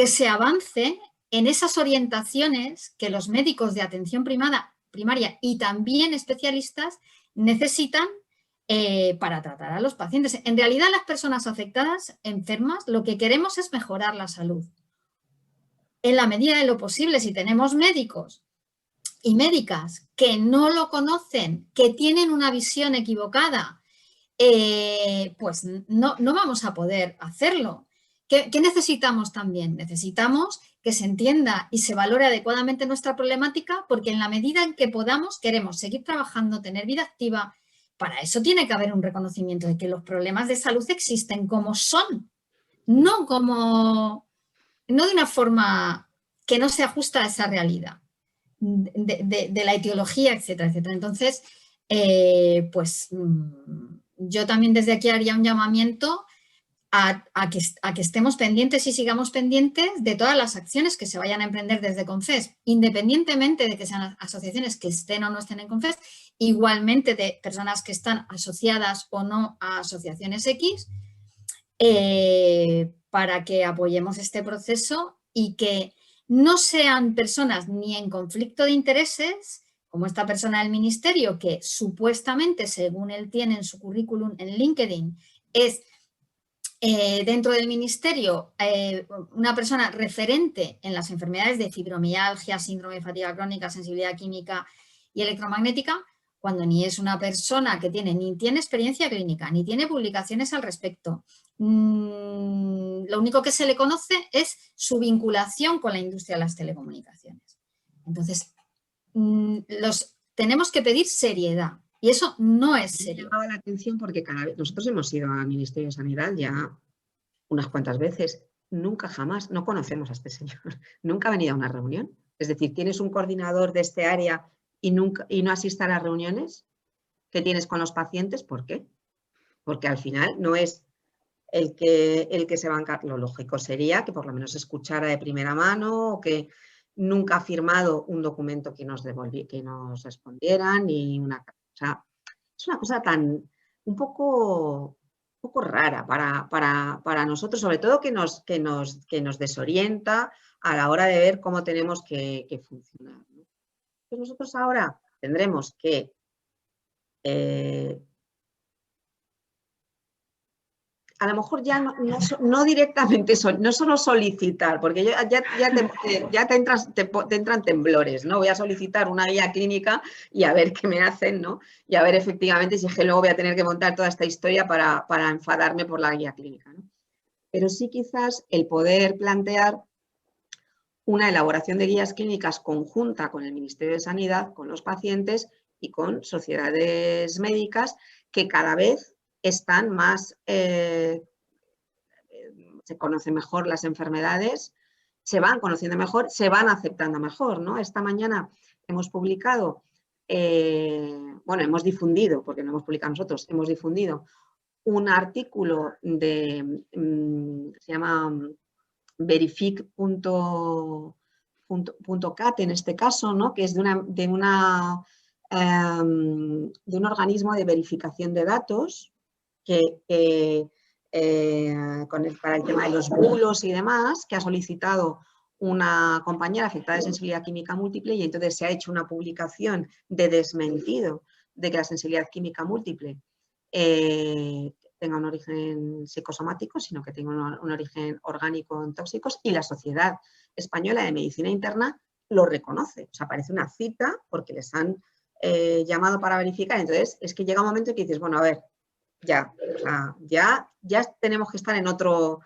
se avance en esas orientaciones que los médicos de atención primaria y también especialistas necesitan para tratar a los pacientes. En realidad, las personas afectadas, enfermas, lo que queremos es mejorar la salud. En la medida de lo posible, si tenemos médicos y médicas que no lo conocen, que tienen una visión equivocada, pues no vamos a poder hacerlo. ¿Qué necesitamos también? Necesitamos que se entienda y se valore adecuadamente nuestra problemática, porque en la medida en que podamos, queremos seguir trabajando, tener vida activa. Para eso tiene que haber un reconocimiento de que los problemas de salud existen como son, no de una forma que no se ajusta a esa realidad de la etiología, etcétera, etcétera. Entonces, pues yo también desde aquí haría un llamamiento a que estemos pendientes y sigamos pendientes de todas las acciones que se vayan a emprender desde CONFES, independientemente de que sean asociaciones que estén o no estén en CONFES, igualmente de personas que están asociadas o no a asociaciones X, para que apoyemos este proceso y que no sean personas ni en conflicto de intereses, como esta persona del ministerio, que supuestamente, según él tiene en su currículum en LinkedIn, es dentro del ministerio una persona referente en las enfermedades de fibromialgia, síndrome de fatiga crónica, sensibilidad química y electromagnética, cuando ni es una persona que ni tiene experiencia clínica, ni tiene publicaciones al respecto. Lo único que se le conoce es su vinculación con la industria de las telecomunicaciones. Entonces, tenemos que pedir seriedad. Y eso no es serio. Me llamaba la atención porque nosotros hemos ido al Ministerio de Sanidad ya unas cuantas veces. Nunca jamás, no conocemos a este señor. Nunca ha venido a una reunión. Es decir, tienes un coordinador de este área y no asiste a las reuniones que tienes con los pacientes. ¿Por qué? Porque al final no es el que se banca. Lo lógico sería que por lo menos escuchara de primera mano, o que nunca ha firmado un documento que nos respondieran, ni una... O sea, es una cosa un poco rara para nosotros, sobre todo que nos desorienta a la hora de ver cómo tenemos que funcionar, ¿no? Pues nosotros ahora tendremos que a lo mejor ya no directamente, no solo solicitar, porque ya te entran temblores, ¿no? Voy a solicitar una guía clínica y a ver qué me hacen, ¿no? Y a ver efectivamente si es que luego voy a tener que montar toda esta historia para enfadarme por la guía clínica, ¿no? Pero sí quizás el poder plantear una elaboración de guías clínicas conjunta con el Ministerio de Sanidad, con los pacientes y con sociedades médicas que cada vez están más, se conocen mejor las enfermedades, se van conociendo mejor, se van aceptando mejor, ¿no? Esta mañana hemos publicado, bueno, hemos difundido, porque no hemos publicado nosotros, hemos difundido un artículo se llama verific.cat en este caso, ¿no? Que es de un organismo de verificación de datos para el tema de los bulos y demás, que ha solicitado una compañera afectada de sensibilidad química múltiple, y entonces se ha hecho una publicación de desmentido de que la sensibilidad química múltiple tenga un origen psicosomático, sino que tenga un origen orgánico en tóxicos, y la Sociedad Española de Medicina Interna lo reconoce. O sea, aparece una cita porque les han llamado para verificar. Entonces, es que llega un momento que dices, bueno, a ver, ya, o sea, ya tenemos que estar en otro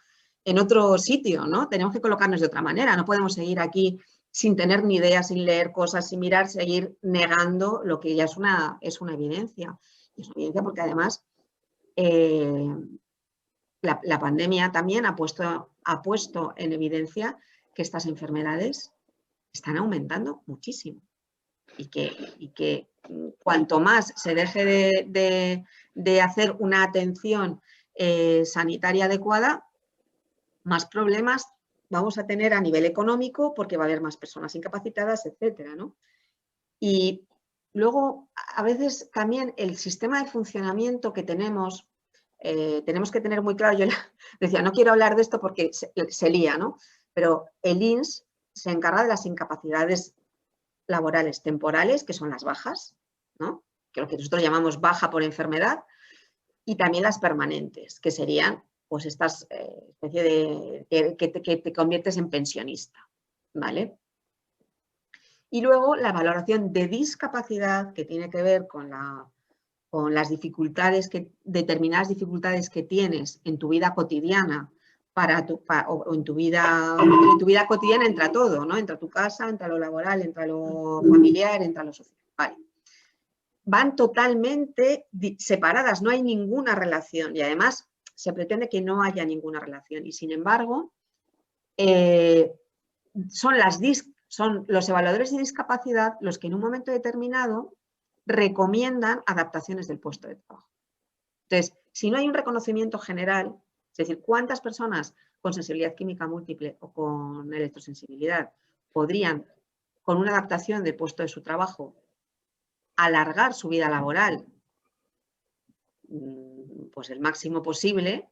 sitio, ¿no? Tenemos que colocarnos de otra manera, no podemos seguir aquí sin tener ni idea, sin leer cosas, sin mirar, seguir negando lo que ya es una evidencia. Y es una evidencia porque además la pandemia también ha puesto en evidencia que estas enfermedades están aumentando muchísimo y que cuanto más se deje de hacer una atención sanitaria adecuada, más problemas vamos a tener a nivel económico porque va a haber más personas incapacitadas, etcétera, ¿no? Y luego, a veces también el sistema de funcionamiento que tenemos que tener muy claro. Yo decía, no quiero hablar de esto porque se lía, ¿no? Pero el INS se encarga de las incapacidades laborales temporales, que son las bajas, ¿no? Que lo que nosotros llamamos baja por enfermedad, y también las permanentes, que serían pues estas especie de que te conviertes en pensionista, ¿vale? Y luego la valoración de discapacidad, que tiene que ver con las dificultades, determinadas dificultades que tienes en tu vida cotidiana, o en tu vida cotidiana entra todo, ¿no? Entra tu casa, entra lo laboral, entra lo familiar, entra lo social. Vale. Van totalmente separadas, no hay ninguna relación, y además se pretende que no haya ninguna relación, y sin embargo son los evaluadores de discapacidad los que en un momento determinado recomiendan adaptaciones del puesto de trabajo. Entonces, si no hay un reconocimiento general, es decir, cuántas personas con sensibilidad química múltiple o con electrosensibilidad podrían, con una adaptación del puesto de su trabajo, alargar su vida laboral pues el máximo posible,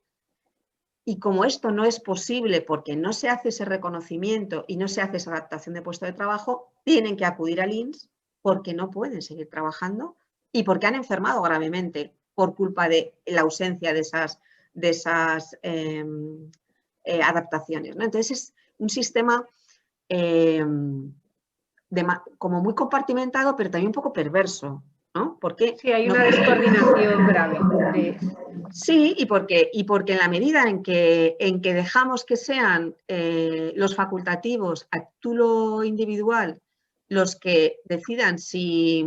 y como esto no es posible porque no se hace ese reconocimiento y no se hace esa adaptación de puesto de trabajo, tienen que acudir al INS porque no pueden seguir trabajando y porque han enfermado gravemente por culpa de la ausencia de esas adaptaciones, ¿no? Entonces es un sistema como muy compartimentado, pero también un poco perverso, ¿no? Porque sí, hay una descoordinación grave. Sí, y porque en la medida en que dejamos que sean los facultativos a título individual los que decidan si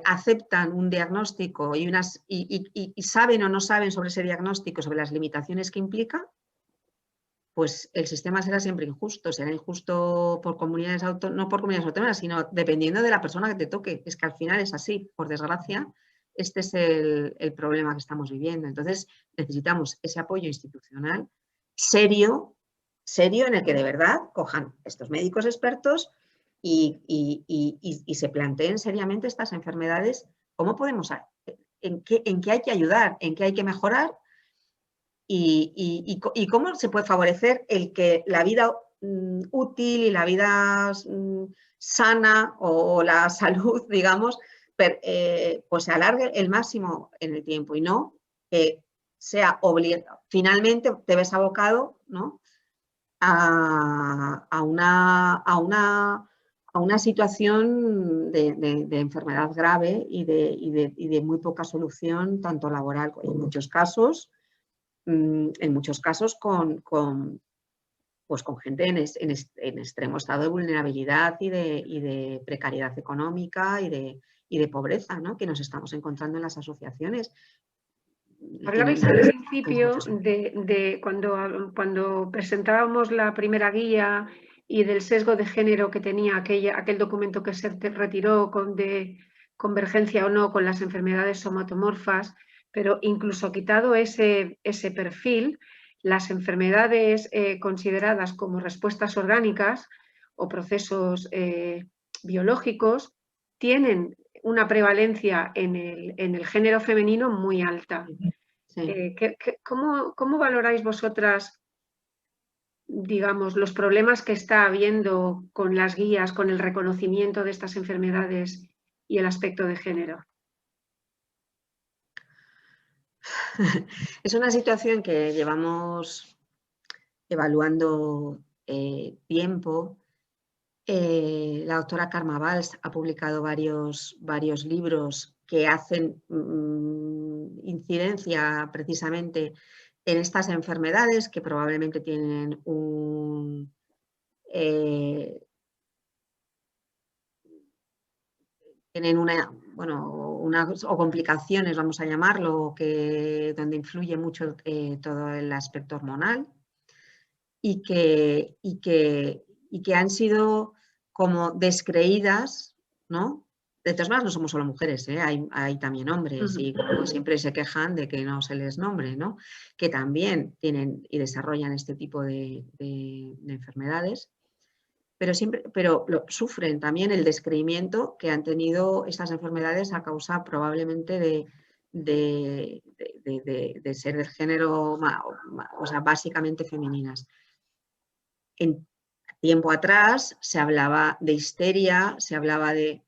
aceptan un diagnóstico y saben o no saben sobre ese diagnóstico, sobre las limitaciones que implica, pues el sistema será siempre injusto. Será injusto por comunidades autónomas, no por comunidades autónomas, sino dependiendo de la persona que te toque. Es que al final es así, por desgracia. Este es el problema que estamos viviendo. Entonces, necesitamos ese apoyo institucional serio, en el que de verdad cojan estos médicos expertos y se planteen seriamente estas enfermedades, cómo podemos, en qué hay que ayudar, en qué hay que mejorar y cómo se puede favorecer el que la vida útil y la vida sana o la salud, digamos, pues se alargue el máximo en el tiempo y no que sea obligado. Finalmente te ves abocado, ¿no? a una situación de enfermedad grave y de muy poca solución, tanto laboral, en muchos casos con gente en extremo estado de vulnerabilidad y de precariedad económica y de pobreza, ¿no? Que nos estamos encontrando en las asociaciones. Hablabais al principio de cuando presentábamos la primera guía y del sesgo de género que tenía aquel documento que se retiró de convergencia o no con las enfermedades somatomorfas, pero incluso quitado ese perfil, las enfermedades consideradas como respuestas orgánicas o procesos biológicos tienen una prevalencia en el género femenino muy alta. Sí. ¿Cómo valoráis vosotras, digamos, los problemas que está habiendo con las guías, con el reconocimiento de estas enfermedades y el aspecto de género? Es una situación que llevamos evaluando tiempo. La doctora Karma Valls ha publicado varios libros que hacen incidencia precisamente en estas enfermedades que probablemente tienen tienen o complicaciones, vamos a llamarlo, donde influye mucho todo el aspecto hormonal y que han sido como descreídas, ¿no? De todas maneras, no somos solo mujeres, ¿eh? Hay también hombres y como siempre se quejan de que no se les nombre, ¿no? Que también tienen y desarrollan este tipo de enfermedades, pero sufren también el descreimiento que han tenido estas enfermedades a causa probablemente de ser del género, o sea, básicamente femeninas. En tiempo atrás se hablaba de histeria, se hablaba de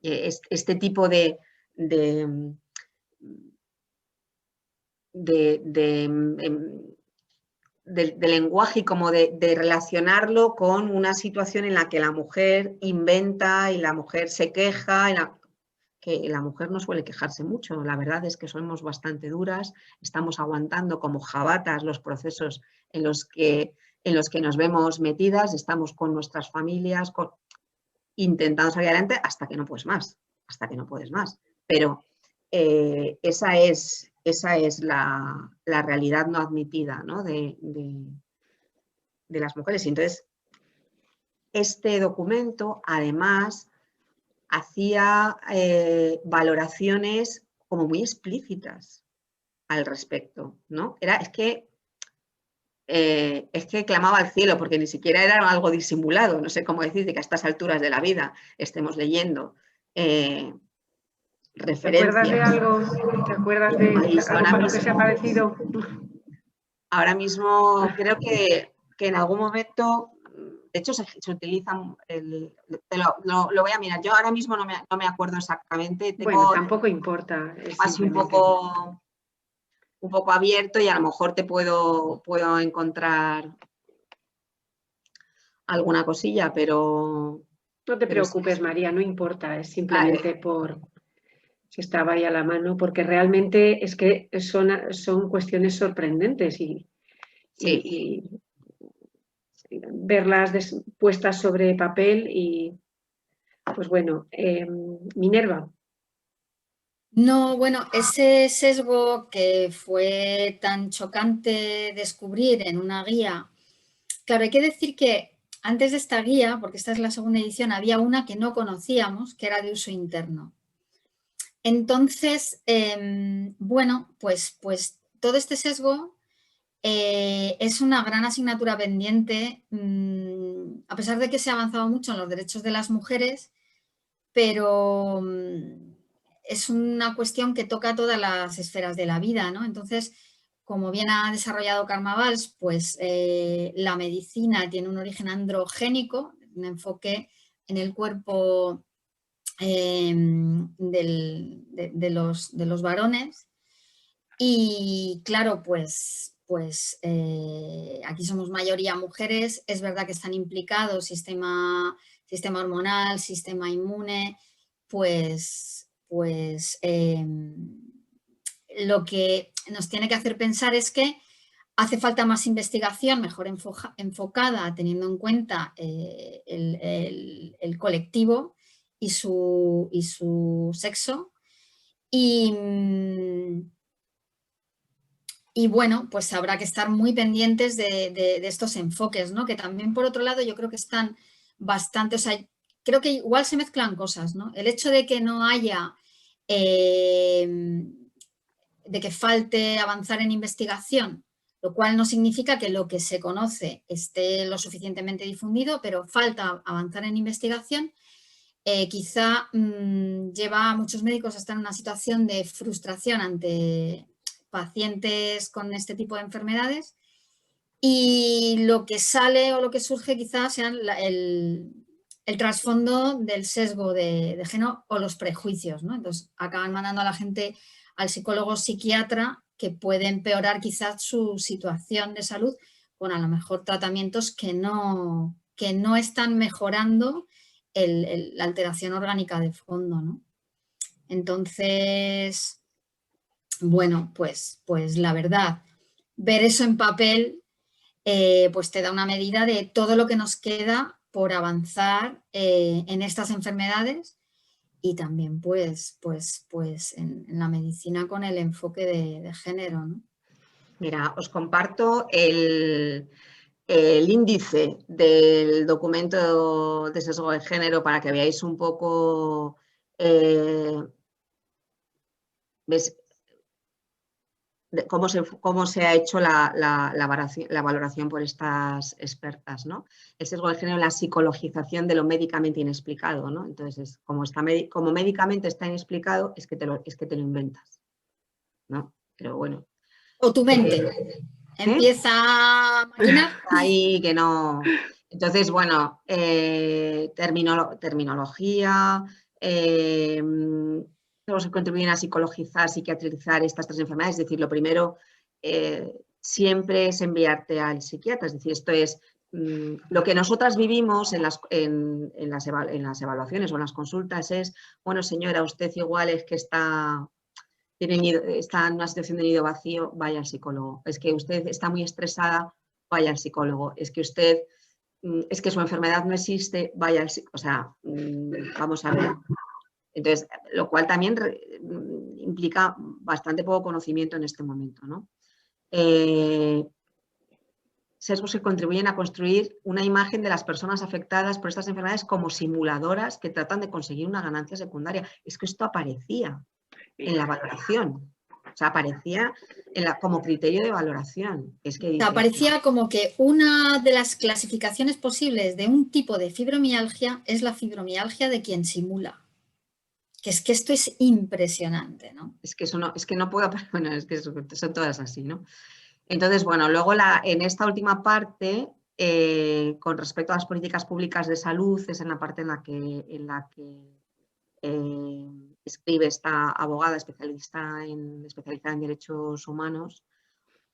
este tipo de lenguaje y como de relacionarlo con una situación en la que la mujer inventa y la mujer se queja, que la mujer no suele quejarse mucho, la verdad es que somos bastante duras, estamos aguantando como jabatas los procesos en los que nos vemos metidas, estamos con nuestras familias, intentando salir adelante hasta que no puedes más, Pero esa es la realidad no admitida, ¿no? de las mujeres. Y entonces, este documento, además, hacía valoraciones como muy explícitas al respecto, ¿no? Es que clamaba al cielo, porque ni siquiera era algo disimulado, no sé cómo decir, de que a estas alturas de la vida estemos leyendo referencias. ¿Te acuerdas de algo? ¿Te acuerdas de algo que se ha parecido? Ahora mismo creo que en algún momento, de hecho se utilizan, lo voy a mirar, yo ahora mismo no me acuerdo exactamente. Bueno, tampoco importa. Así un poco abierto y a lo mejor te puedo encontrar alguna cosilla, pero... No te preocupes, María, no importa, es simplemente por si estaba ahí a la mano, porque realmente es que son cuestiones sorprendentes y verlas puestas sobre papel y, pues bueno, Minerva. No, bueno, ese sesgo que fue tan chocante descubrir en una guía, claro, hay que decir que antes de esta guía, porque esta es la segunda edición, había una que no conocíamos, que era de uso interno. Entonces, bueno, pues todo este sesgo es una gran asignatura pendiente, a pesar de que se ha avanzado mucho en los derechos de las mujeres, pero es una cuestión que toca todas las esferas de la vida, ¿no? Entonces, como bien ha desarrollado Karma Valls, pues la medicina tiene un origen androgénico, un enfoque en el cuerpo de los varones. Y claro, pues aquí somos mayoría mujeres, es verdad que están implicados sistema hormonal, sistema inmune, pues lo que nos tiene que hacer pensar es que hace falta más investigación, mejor enfocada, teniendo en cuenta el colectivo y su sexo. Y bueno, pues habrá que estar muy pendientes de estos enfoques, ¿no? Que también, por otro lado, yo creo que están bastante, o sea, creo que igual se mezclan cosas, ¿no? El hecho de que no haya, de que falte avanzar en investigación, lo cual no significa que lo que se conoce esté lo suficientemente difundido, pero falta avanzar en investigación, quizá lleva a muchos médicos a estar en una situación de frustración ante pacientes con este tipo de enfermedades, y lo que sale o lo que surge quizás sean el trasfondo del sesgo de género o los prejuicios, ¿no? Entonces acaban mandando a la gente al psicólogo psiquiatra, que puede empeorar quizás su situación de salud con a lo mejor tratamientos que no están mejorando la alteración orgánica de fondo, ¿no? Entonces, bueno, pues la verdad, ver eso en papel pues te da una medida de todo lo que nos queda por avanzar en estas enfermedades y también pues en la medicina con el enfoque de género, ¿no? Mira, os comparto el índice del documento de sesgo de género para que veáis un poco, ¿ves? Cómo se ha hecho la valoración por estas expertas, ¿no? El sesgo de género, la psicologización de lo médicamente inexplicado, ¿no? Entonces, como médicamente está inexplicado, es que te lo inventas, ¿no? Pero bueno. O tu mente empieza a maquinar. Ahí que no. Entonces, bueno, terminología, se contribuyen a psicologizar, psiquiatrizar estas tres enfermedades. Es decir, lo primero siempre es enviarte al psiquiatra. Es decir, esto es lo que nosotras vivimos en las evaluaciones o en las consultas es, bueno, señora, usted igual es que está en una situación de nido vacío, vaya al psicólogo. Es que usted está muy estresada, vaya al psicólogo. Es que su enfermedad no existe, vaya al psicólogo. O sea, vamos a ver. Entonces, lo cual también implica bastante poco conocimiento en este momento, ¿no? Sesgos que contribuyen a construir una imagen de las personas afectadas por estas enfermedades como simuladoras que tratan de conseguir una ganancia secundaria. Es que esto aparecía en la valoración, o sea, aparecía como criterio de valoración. Es que aparecía como que una de las clasificaciones posibles de un tipo de fibromialgia es la fibromialgia de quien simula. Que es que esto es impresionante, ¿no? Es que eso no, es que no puedo, bueno, es que son todas así, ¿no? Entonces, bueno, luego en esta última parte, con respecto a las políticas públicas de salud, es en la parte en la que escribe esta abogada especializada en derechos humanos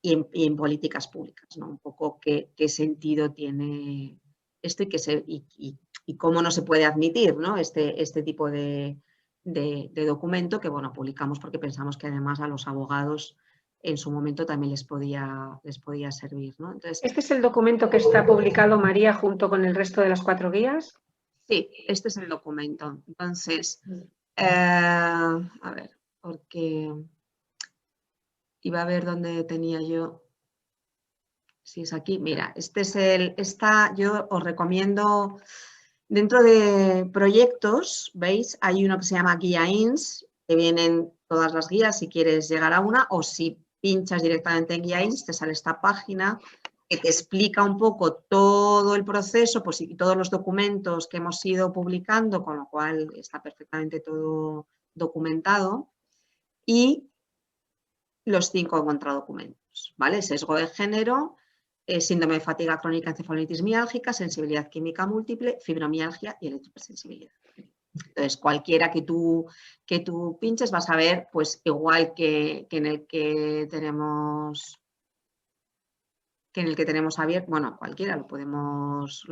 y en políticas públicas, ¿no? Un poco qué sentido tiene esto y cómo no se puede admitir, ¿no? este tipo de documento que, bueno, publicamos porque pensamos que además a los abogados en su momento también les podía servir, ¿no? Entonces, ¿este es el documento que está publicado, María, junto con el resto de las 4 guías? Sí, este es el documento. Entonces, a ver, porque iba a ver dónde tenía yo. Si es aquí, mira, yo os recomiendo, dentro de proyectos, ¿veis? Hay uno que se llama Guía INS, que vienen todas las guías si quieres llegar a una, o si pinchas directamente en Guía INS, te sale esta página que te explica un poco todo el proceso, pues, y todos los documentos que hemos ido publicando, con lo cual está perfectamente todo documentado, y los 5 contradocumentos, ¿vale? Sesgo de género, síndrome de fatiga crónica, encefalitis miálgica, sensibilidad química múltiple, fibromialgia y electrohipersensibilidad. Entonces, cualquiera que tú pinches vas a ver, pues igual que en el que tenemos abierto, bueno, cualquiera lo podemos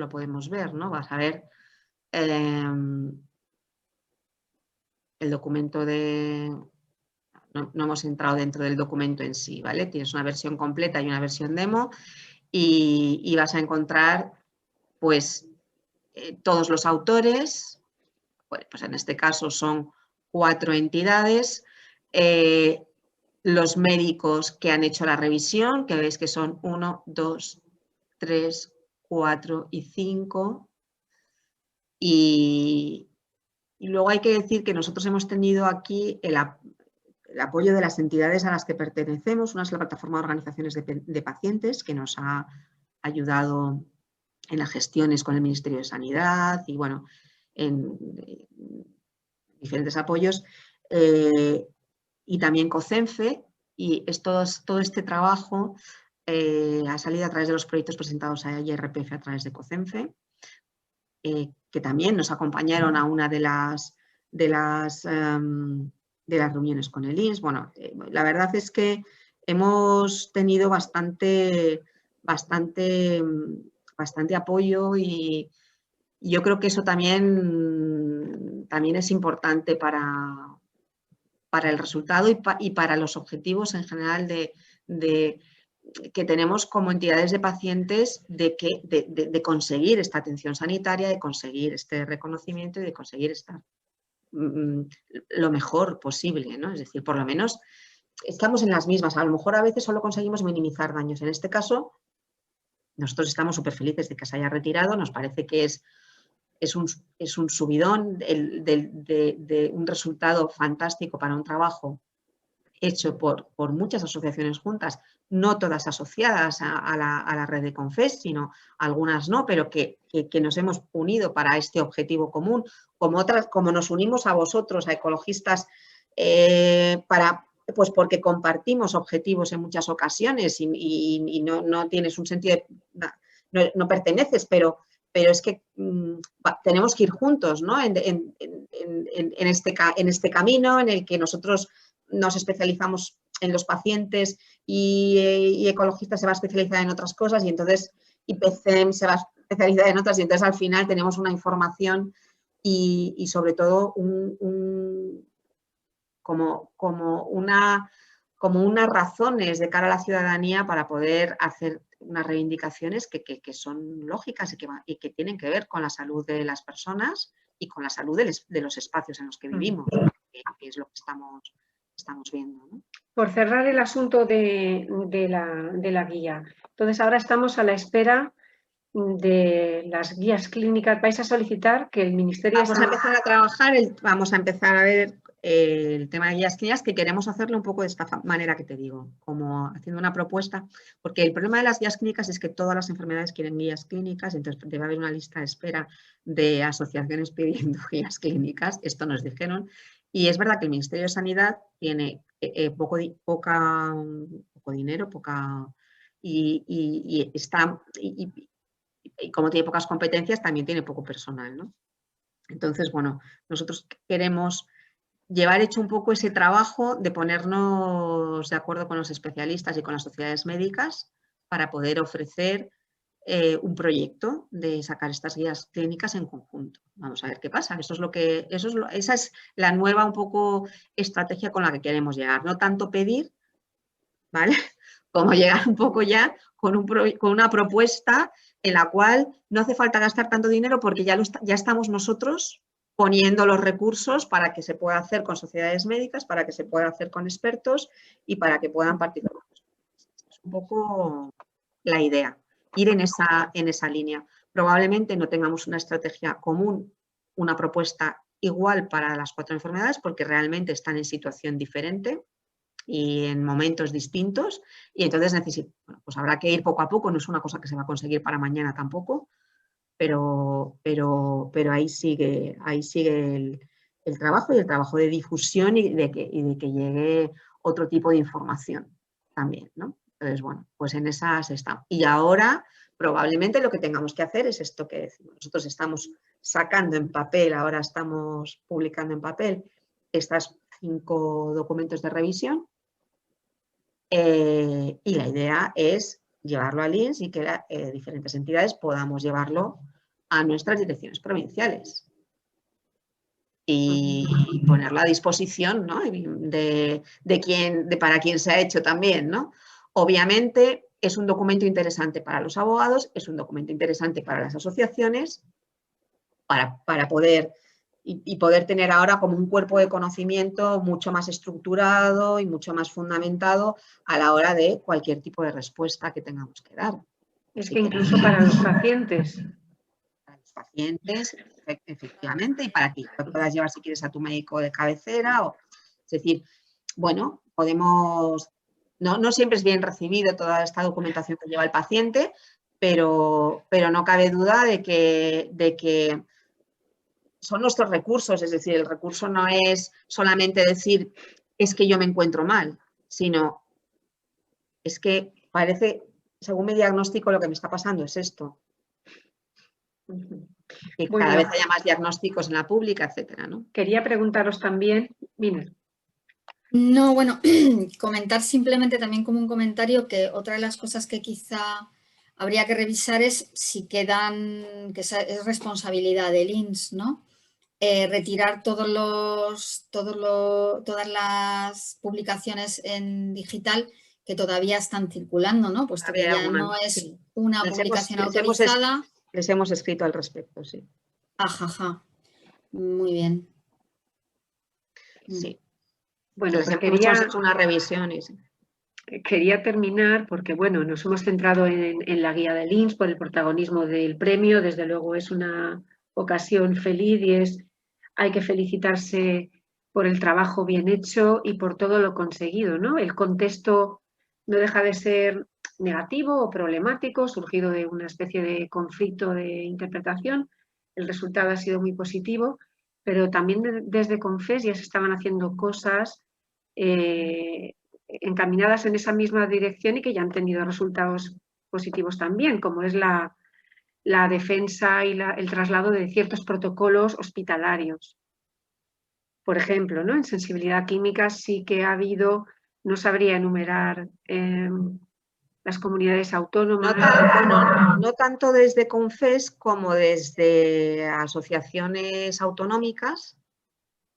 ver, ¿no? Vas a ver el documento de... No hemos entrado dentro del documento en sí, ¿vale? Tienes una versión completa y una versión demo y vas a encontrar, pues, todos los autores, pues en este caso son 4 entidades, los médicos que han hecho la revisión, que veis que son 1, 2, 3, 4 y 5. Y luego hay que decir que nosotros hemos tenido aquí el apoyo de las entidades a las que pertenecemos. Una es la plataforma de organizaciones de pacientes, que nos ha ayudado en las gestiones con el Ministerio de Sanidad y, bueno, en diferentes apoyos. Y también COCENFE, y todo este trabajo ha salido a través de los proyectos presentados a IRPF a través de COCENFE, que también nos acompañaron a una de las las reuniones con el INS. Bueno, la verdad es que hemos tenido bastante apoyo y yo creo que eso también es importante para el resultado y para los objetivos en general que tenemos como entidades de pacientes de conseguir esta atención sanitaria, de conseguir este reconocimiento y de conseguir estar lo mejor posible, ¿no? Es decir, por lo menos estamos en las mismas. A lo mejor a veces solo conseguimos minimizar daños. En este caso, nosotros estamos súper felices de que se haya retirado. Nos parece que es un subidón de un resultado fantástico para un trabajo hecho por muchas asociaciones juntas, no todas asociadas a la red de Confes, sino algunas no, pero que nos hemos unido para este objetivo común, como nos unimos a vosotros, a ecologistas, pues porque compartimos objetivos en muchas ocasiones y no tienes un sentido no perteneces, pero es que tenemos que ir juntos, ¿no? en este camino en el que nosotros nos especializamos en los pacientes y Ecologistas se va a especializar en otras cosas y entonces IPCEM se va a especializar en otras y entonces al final tenemos una información y sobre todo como unas razones de cara a la ciudadanía para poder hacer unas reivindicaciones que son lógicas y que tienen que ver con la salud de las personas y con la salud de los espacios en los que vivimos, que es lo que estamos viendo, ¿no? Por cerrar el asunto de la guía, entonces ahora estamos a la espera de las guías clínicas. ¿Vais a solicitar que el Ministerio Vamos a empezar a trabajar, vamos a empezar a ver el tema de guías clínicas, que queremos hacerlo un poco de esta manera que te digo, como haciendo una propuesta, porque el problema de las guías clínicas es que todas las enfermedades quieren guías clínicas, entonces debe haber una lista de espera de asociaciones pidiendo guías clínicas, esto nos dijeron, y es verdad que el Ministerio de Sanidad tiene poco dinero, y como tiene pocas competencias, también tiene poco personal, ¿no? Entonces, bueno, nosotros queremos llevar hecho un poco ese trabajo de ponernos de acuerdo con los especialistas y con las sociedades médicas para poder ofrecer un proyecto de sacar estas guías clínicas en conjunto. Vamos a ver qué pasa. Esa es la nueva un poco estrategia con la que queremos llegar. No tanto pedir, ¿vale? Como llegar un poco ya con una propuesta en la cual no hace falta gastar tanto dinero porque ya estamos nosotros poniendo los recursos para que se pueda hacer con sociedades médicas, para que se pueda hacer con expertos y para que puedan participar. Es un poco la idea, ir en esa línea. Probablemente no tengamos una estrategia común, una propuesta igual para las 4 enfermedades porque realmente están en situación diferente y en momentos distintos y entonces pues habrá que ir poco a poco, no es una cosa que se va a conseguir para mañana tampoco, pero ahí sigue el trabajo y el trabajo de difusión y de que llegue otro tipo de información también, ¿no? Entonces, bueno, pues en esas estamos. Y ahora probablemente lo que tengamos que hacer es esto que decimos. Nosotros estamos sacando en papel, ahora estamos publicando en papel estas 5 documentos de revisión y la idea es llevarlo al INS y que diferentes entidades podamos llevarlo a nuestras direcciones provinciales y ponerlo a disposición, ¿no? Para quien se ha hecho también, ¿no? Obviamente es un documento interesante para los abogados, es un documento interesante para las asociaciones, para poder tener ahora como un cuerpo de conocimiento mucho más estructurado y mucho más fundamentado a la hora de cualquier tipo de respuesta que tengamos que dar. Es que incluso para los pacientes. Para los pacientes, efectivamente, y para que lo puedas llevar si quieres a tu médico de cabecera. Es decir, bueno, no siempre es bien recibido toda esta documentación que lleva el paciente, pero no cabe duda de que son nuestros recursos, es decir, el recurso no es solamente decir es que yo me encuentro mal, sino es que parece, según mi diagnóstico, lo que me está pasando es esto. Que cada vez haya más diagnósticos en la pública, etcétera, ¿no? Quería preguntaros también, mira, No, bueno, comentar simplemente también como un comentario que otra de las cosas que quizá habría que revisar es si quedan, que es responsabilidad del INS, ¿no? Retirar todas las publicaciones en digital que todavía están circulando, ¿no? Puesto que Había ya alguna, no es sí. una Les hemos, publicación les hemos, es- autorizada. les hemos escrito al respecto, sí. Ajaja, muy bien. Sí. Bueno, pues Hemos hecho una revisión y sí. quería terminar porque, bueno, nos hemos centrado en la guía del INS por el protagonismo del premio. Desde luego es una ocasión feliz y hay que felicitarse por el trabajo bien hecho y por todo lo conseguido, ¿no? El contexto no deja de ser negativo o problemático, surgido de una especie de conflicto de interpretación. El resultado ha sido muy positivo, pero también desde Confes ya se estaban haciendo cosas encaminadas en esa misma dirección y que ya han tenido resultados positivos también, como es la defensa y el traslado de ciertos protocolos hospitalarios. Por ejemplo, ¿no? En sensibilidad química sí que ha habido, no sabría enumerar las comunidades autónomas. No tanto desde Confes como desde asociaciones autonómicas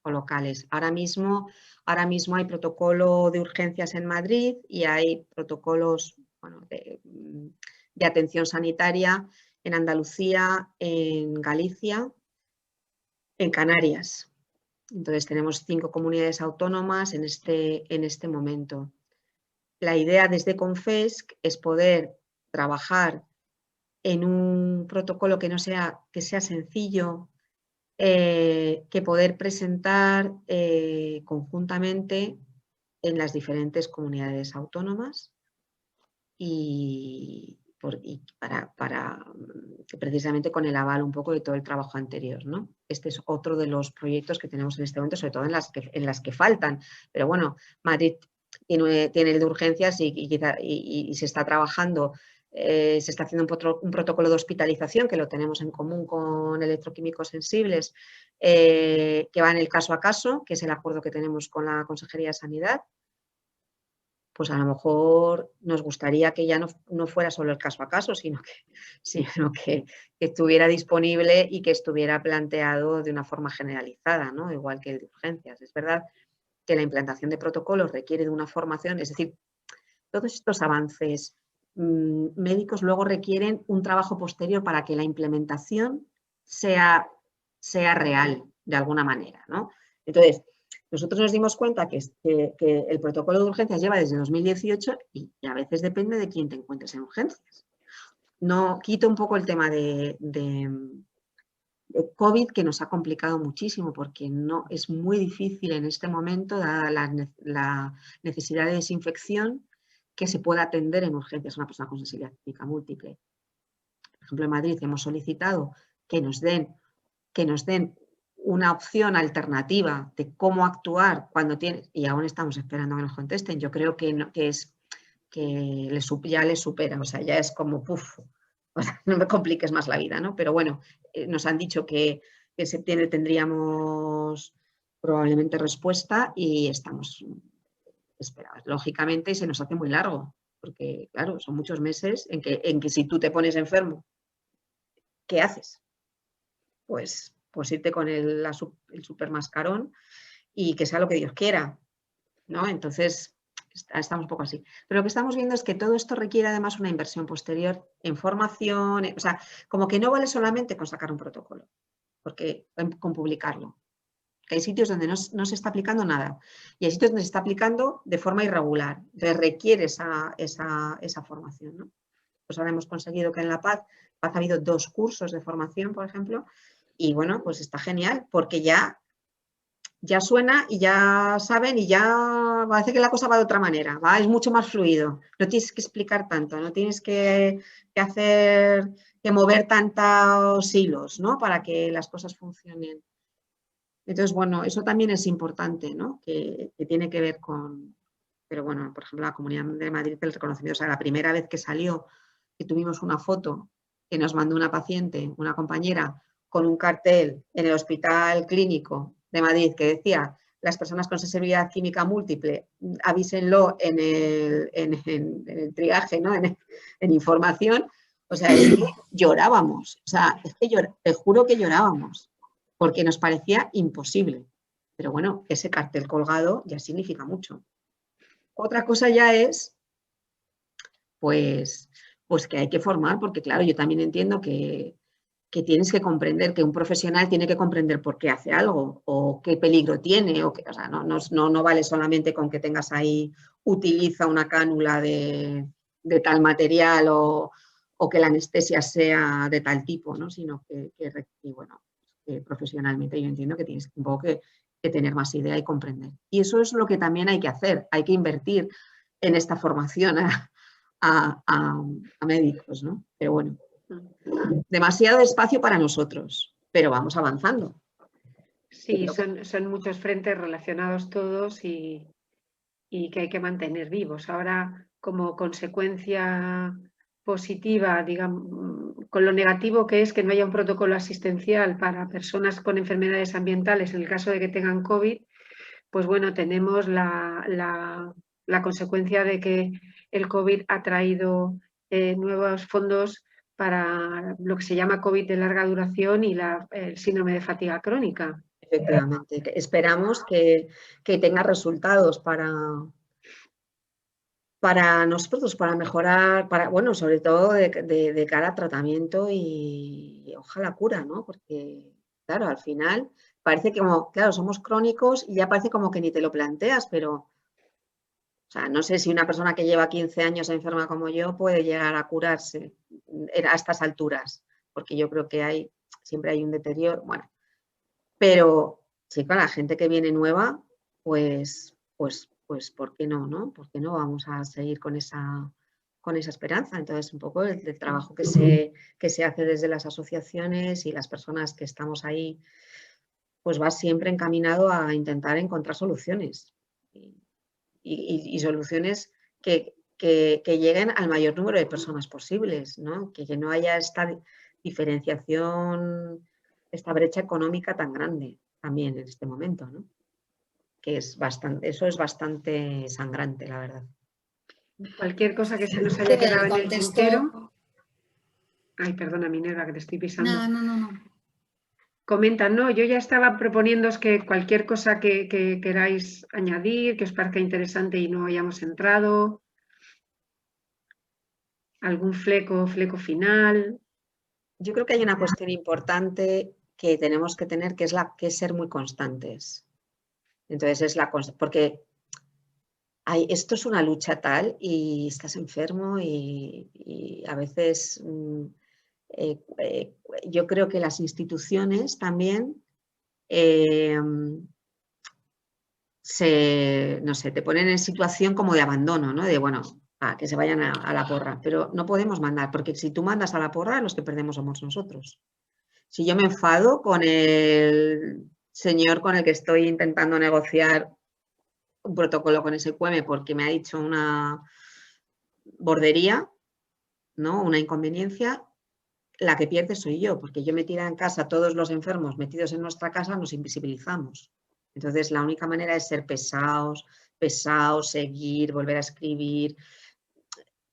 o locales. Ahora mismo hay protocolo de urgencias en Madrid y hay protocolos, bueno, de atención sanitaria en Andalucía, en Galicia, en Canarias. Entonces tenemos 5 comunidades autónomas en este momento. La idea desde Confesc es poder trabajar en un protocolo que sea sencillo, que poder presentar conjuntamente en las diferentes comunidades autónomas y para precisamente con el aval un poco de todo el trabajo anterior, ¿no? Este es otro de los proyectos que tenemos en este momento, sobre todo en las que faltan. Pero bueno, Madrid tiene el de urgencias y se está trabajando, se está haciendo un protocolo de hospitalización que lo tenemos en común con electroquímicos sensibles, que va en el caso a caso, que es el acuerdo que tenemos con la Consejería de Sanidad. Pues a lo mejor nos gustaría que ya no fuera solo el caso a caso, sino que estuviera disponible y que estuviera planteado de una forma generalizada, ¿no? Igual que el de urgencias. Es verdad que la implantación de protocolos requiere de una formación, es decir, todos estos avances médicos luego requieren un trabajo posterior para que la implementación sea real de alguna manera, ¿no? Entonces, nosotros nos dimos cuenta que el protocolo de urgencias lleva desde 2018 y a veces depende de quién te encuentres en urgencias. No quito un poco el tema de COVID, que nos ha complicado muchísimo porque no es muy difícil en este momento, dada la necesidad de desinfección, que se pueda atender en urgencias a una persona con sensibilidad química múltiple. Por ejemplo, en Madrid hemos solicitado que nos den una opción alternativa de cómo actuar cuando tienes, y aún estamos esperando que nos contesten. Yo creo que ya les supera, o sea, ya es como, puf, o sea, no me compliques más la vida, ¿no? Pero bueno, nos han dicho que en septiembre tendríamos probablemente respuesta y estamos esperados. Lógicamente se nos hace muy largo, porque claro, son muchos meses en que si tú te pones enfermo, ¿qué haces? Pues irte con el super mascarón y que sea lo que Dios quiera, ¿no? Entonces, estamos un poco así. Pero lo que estamos viendo es que todo esto requiere además una inversión posterior en formación, o sea, como que no vale solamente con sacar un protocolo, porque con publicarlo. Que hay sitios donde no se está aplicando nada y hay sitios donde se está aplicando de forma irregular. Entonces requiere esa formación, ¿no? Pues ahora hemos conseguido que en La Paz ha habido 2 cursos de formación, por ejemplo, y bueno, pues está genial, porque ya suena y ya saben y ya parece que la cosa va de otra manera, ¿va? Es mucho más fluido, no tienes que explicar tanto, no tienes que mover tantos hilos, ¿no? Para que las cosas funcionen. Entonces, bueno, eso también es importante, ¿no? Que tiene que ver con, pero bueno, por ejemplo, la Comunidad de Madrid, el reconocimiento, o sea, la primera vez que salió, que tuvimos una foto que nos mandó una paciente, una compañera, con un cartel en el Hospital Clínico de Madrid que decía las personas con sensibilidad química múltiple, avísenlo en el triaje, ¿no? En información. O sea, es que llorábamos. O sea, es que te juro que llorábamos, porque nos parecía imposible. Pero bueno, ese cartel colgado ya significa mucho. Otra cosa ya es, pues que hay que formar, porque claro, yo también entiendo que tienes que comprender, que un profesional tiene que comprender por qué hace algo o qué peligro tiene. O sea, no vale solamente con que tengas ahí, utiliza una cánula de tal material o que la anestesia sea de tal tipo, ¿no? Sino que bueno, profesionalmente yo entiendo que tienes un poco que tener más idea y comprender. Y eso es lo que también hay que hacer, hay que invertir en esta formación a médicos, ¿no? Pero bueno, demasiado espacio para nosotros, pero vamos avanzando. Sí, son muchos frentes relacionados todos y que hay que mantener vivos. Ahora, como consecuencia positiva, digamos, con lo negativo que es que no haya un protocolo asistencial para personas con enfermedades ambientales en el caso de que tengan COVID, pues bueno, tenemos la consecuencia de que el COVID ha traído nuevos fondos para lo que se llama COVID de larga duración y el síndrome de fatiga crónica. Efectivamente, esperamos que tenga resultados para nosotros, para mejorar, bueno, sobre todo de cara a tratamiento y ojalá cura, ¿no? Porque, claro, al final parece que como, claro, somos crónicos y ya parece como que ni te lo planteas, pero, o sea, no sé si una persona que lleva 15 años enferma como yo puede llegar a curarse a estas alturas, porque yo creo que siempre hay un deterioro, bueno, pero sí, para la gente que viene nueva, pues, ¿por qué no, no? ¿Por qué no vamos a seguir con esa esperanza? Entonces, un poco el trabajo que se hace desde las asociaciones y las personas que estamos ahí, pues va siempre encaminado a intentar encontrar soluciones y soluciones que lleguen al mayor número de personas posibles, ¿no? Que no haya esta diferenciación, esta brecha económica tan grande también en este momento, ¿no? Que eso es bastante sangrante, la verdad. Cualquier cosa que se nos haya quedado en el tintero. Ay, perdona, Minerva, que te estoy pisando. No. Comentan, no, yo ya estaba proponiéndoos que cualquier cosa que queráis añadir, que os parezca interesante y no hayamos entrado, algún fleco final. Yo creo que hay una cuestión importante que tenemos que tener, que es ser muy constantes. Entonces, porque esto es una lucha tal y estás enfermo y a veces yo creo que las instituciones también no sé, te ponen en situación como de abandono, ¿no? De, bueno, que se vayan a la porra, pero no podemos mandar, porque si tú mandas a la porra, los que perdemos somos nosotros. Si yo me enfado con el señor con el que estoy intentando negociar un protocolo con SQM porque me ha dicho una bordería, ¿no? Una inconveniencia, la que pierde soy yo, porque yo metida en casa, todos los enfermos metidos en nuestra casa nos invisibilizamos. Entonces, la única manera es ser pesados, seguir, volver a escribir,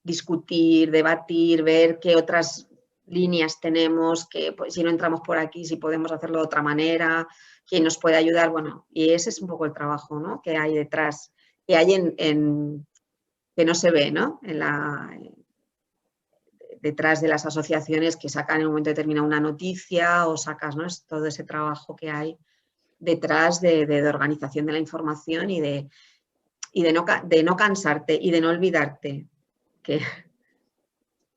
discutir, debatir, ver qué otras líneas tenemos, que pues, si no entramos por aquí, si podemos hacerlo de otra manera, quién nos puede ayudar, bueno, y ese es un poco el trabajo, ¿no? Que hay detrás, que hay que no se ve, ¿no? Detrás de las asociaciones que sacan en un momento determinado una noticia o sacas, ¿no? Es todo ese trabajo que hay detrás de organización de la información y de no cansarte y de no olvidarte, que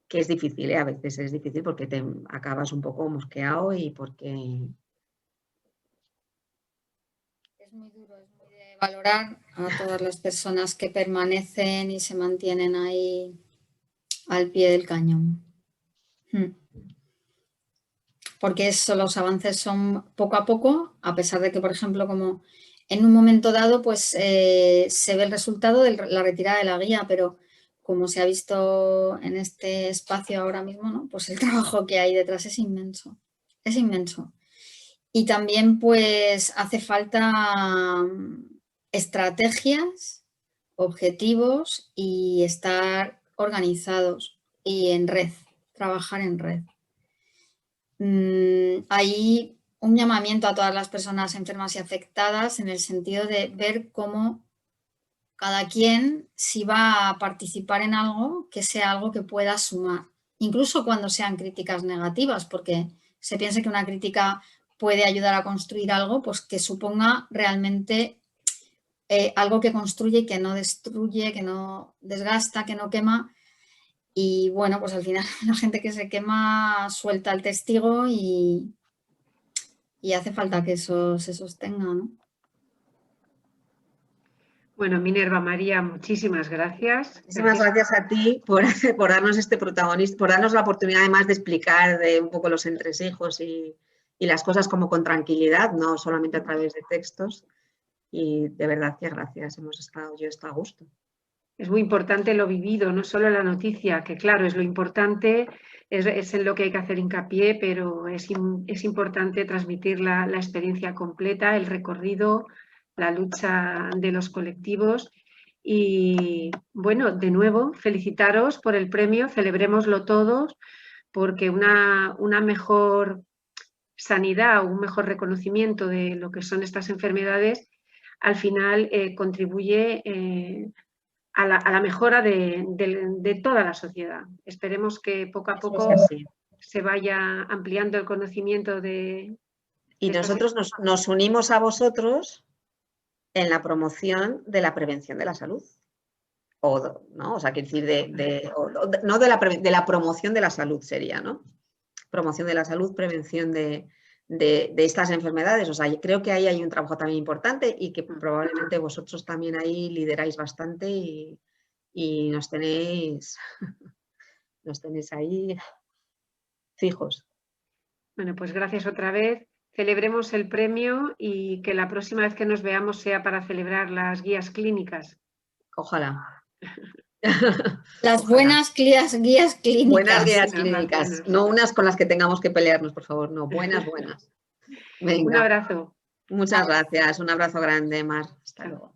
es difícil, ¿eh? A veces es difícil porque te acabas un poco mosqueado y porque... Es muy duro, es muy de valorar a todas las personas que permanecen y se mantienen ahí al pie del cañón. Porque los avances son poco a poco, a pesar de que, por ejemplo, como en un momento dado, pues se ve el resultado de la retirada de la guía, pero como se ha visto en este espacio ahora mismo, ¿no? Pues el trabajo que hay detrás es inmenso, es inmenso. Y también pues hace falta estrategias, objetivos y estar organizados y en red, trabajar en red. Hay un llamamiento a todas las personas enfermas y afectadas en el sentido de ver cómo cada quien, si va a participar en algo, que sea algo que pueda sumar, incluso cuando sean críticas negativas, porque se piensa que una crítica puede ayudar a construir algo, pues que suponga realmente algo que construye y que no destruye, que no desgasta, que no quema. Y bueno, pues al final la gente que se quema suelta el testigo y hace falta que eso se sostenga, ¿no? Bueno, Minerva, María, muchísimas gracias. Muchísimas gracias a ti por darnos este protagonismo, por darnos la oportunidad además de explicar un poco los entresijos y las cosas como con tranquilidad, no solamente a través de textos. Y de verdad que gracias, yo he estado a gusto. Es muy importante lo vivido, no solo la noticia, que claro, es lo importante, es en lo que hay que hacer hincapié, pero es importante transmitir la experiencia completa, el recorrido, la lucha de los colectivos. Y bueno, de nuevo, felicitaros por el premio, celebrémoslo todos, porque una mejor sanidad, un mejor reconocimiento de lo que son estas enfermedades, al final contribuye a la mejora de toda la sociedad. Esperemos que poco a poco se vaya ampliando el conocimiento de... Y nosotros nos unimos a vosotros en la promoción de la prevención de la salud. ¿No? O sea, quiero decir, de la promoción de la salud sería, ¿no? Promoción de la salud, prevención de estas enfermedades. O sea, creo que ahí hay un trabajo también importante y que probablemente vosotros también ahí lideráis bastante y nos tenéis ahí fijos. Bueno, pues gracias otra vez. Celebremos el premio y que la próxima vez que nos veamos sea para celebrar las guías clínicas. Ojalá. Las buenas guías clínicas. Buenas guías clínicas, no unas con las que tengamos que pelearnos, por favor, no, buenas. Venga. Un abrazo. Muchas gracias, un abrazo grande, Mar. Hasta luego.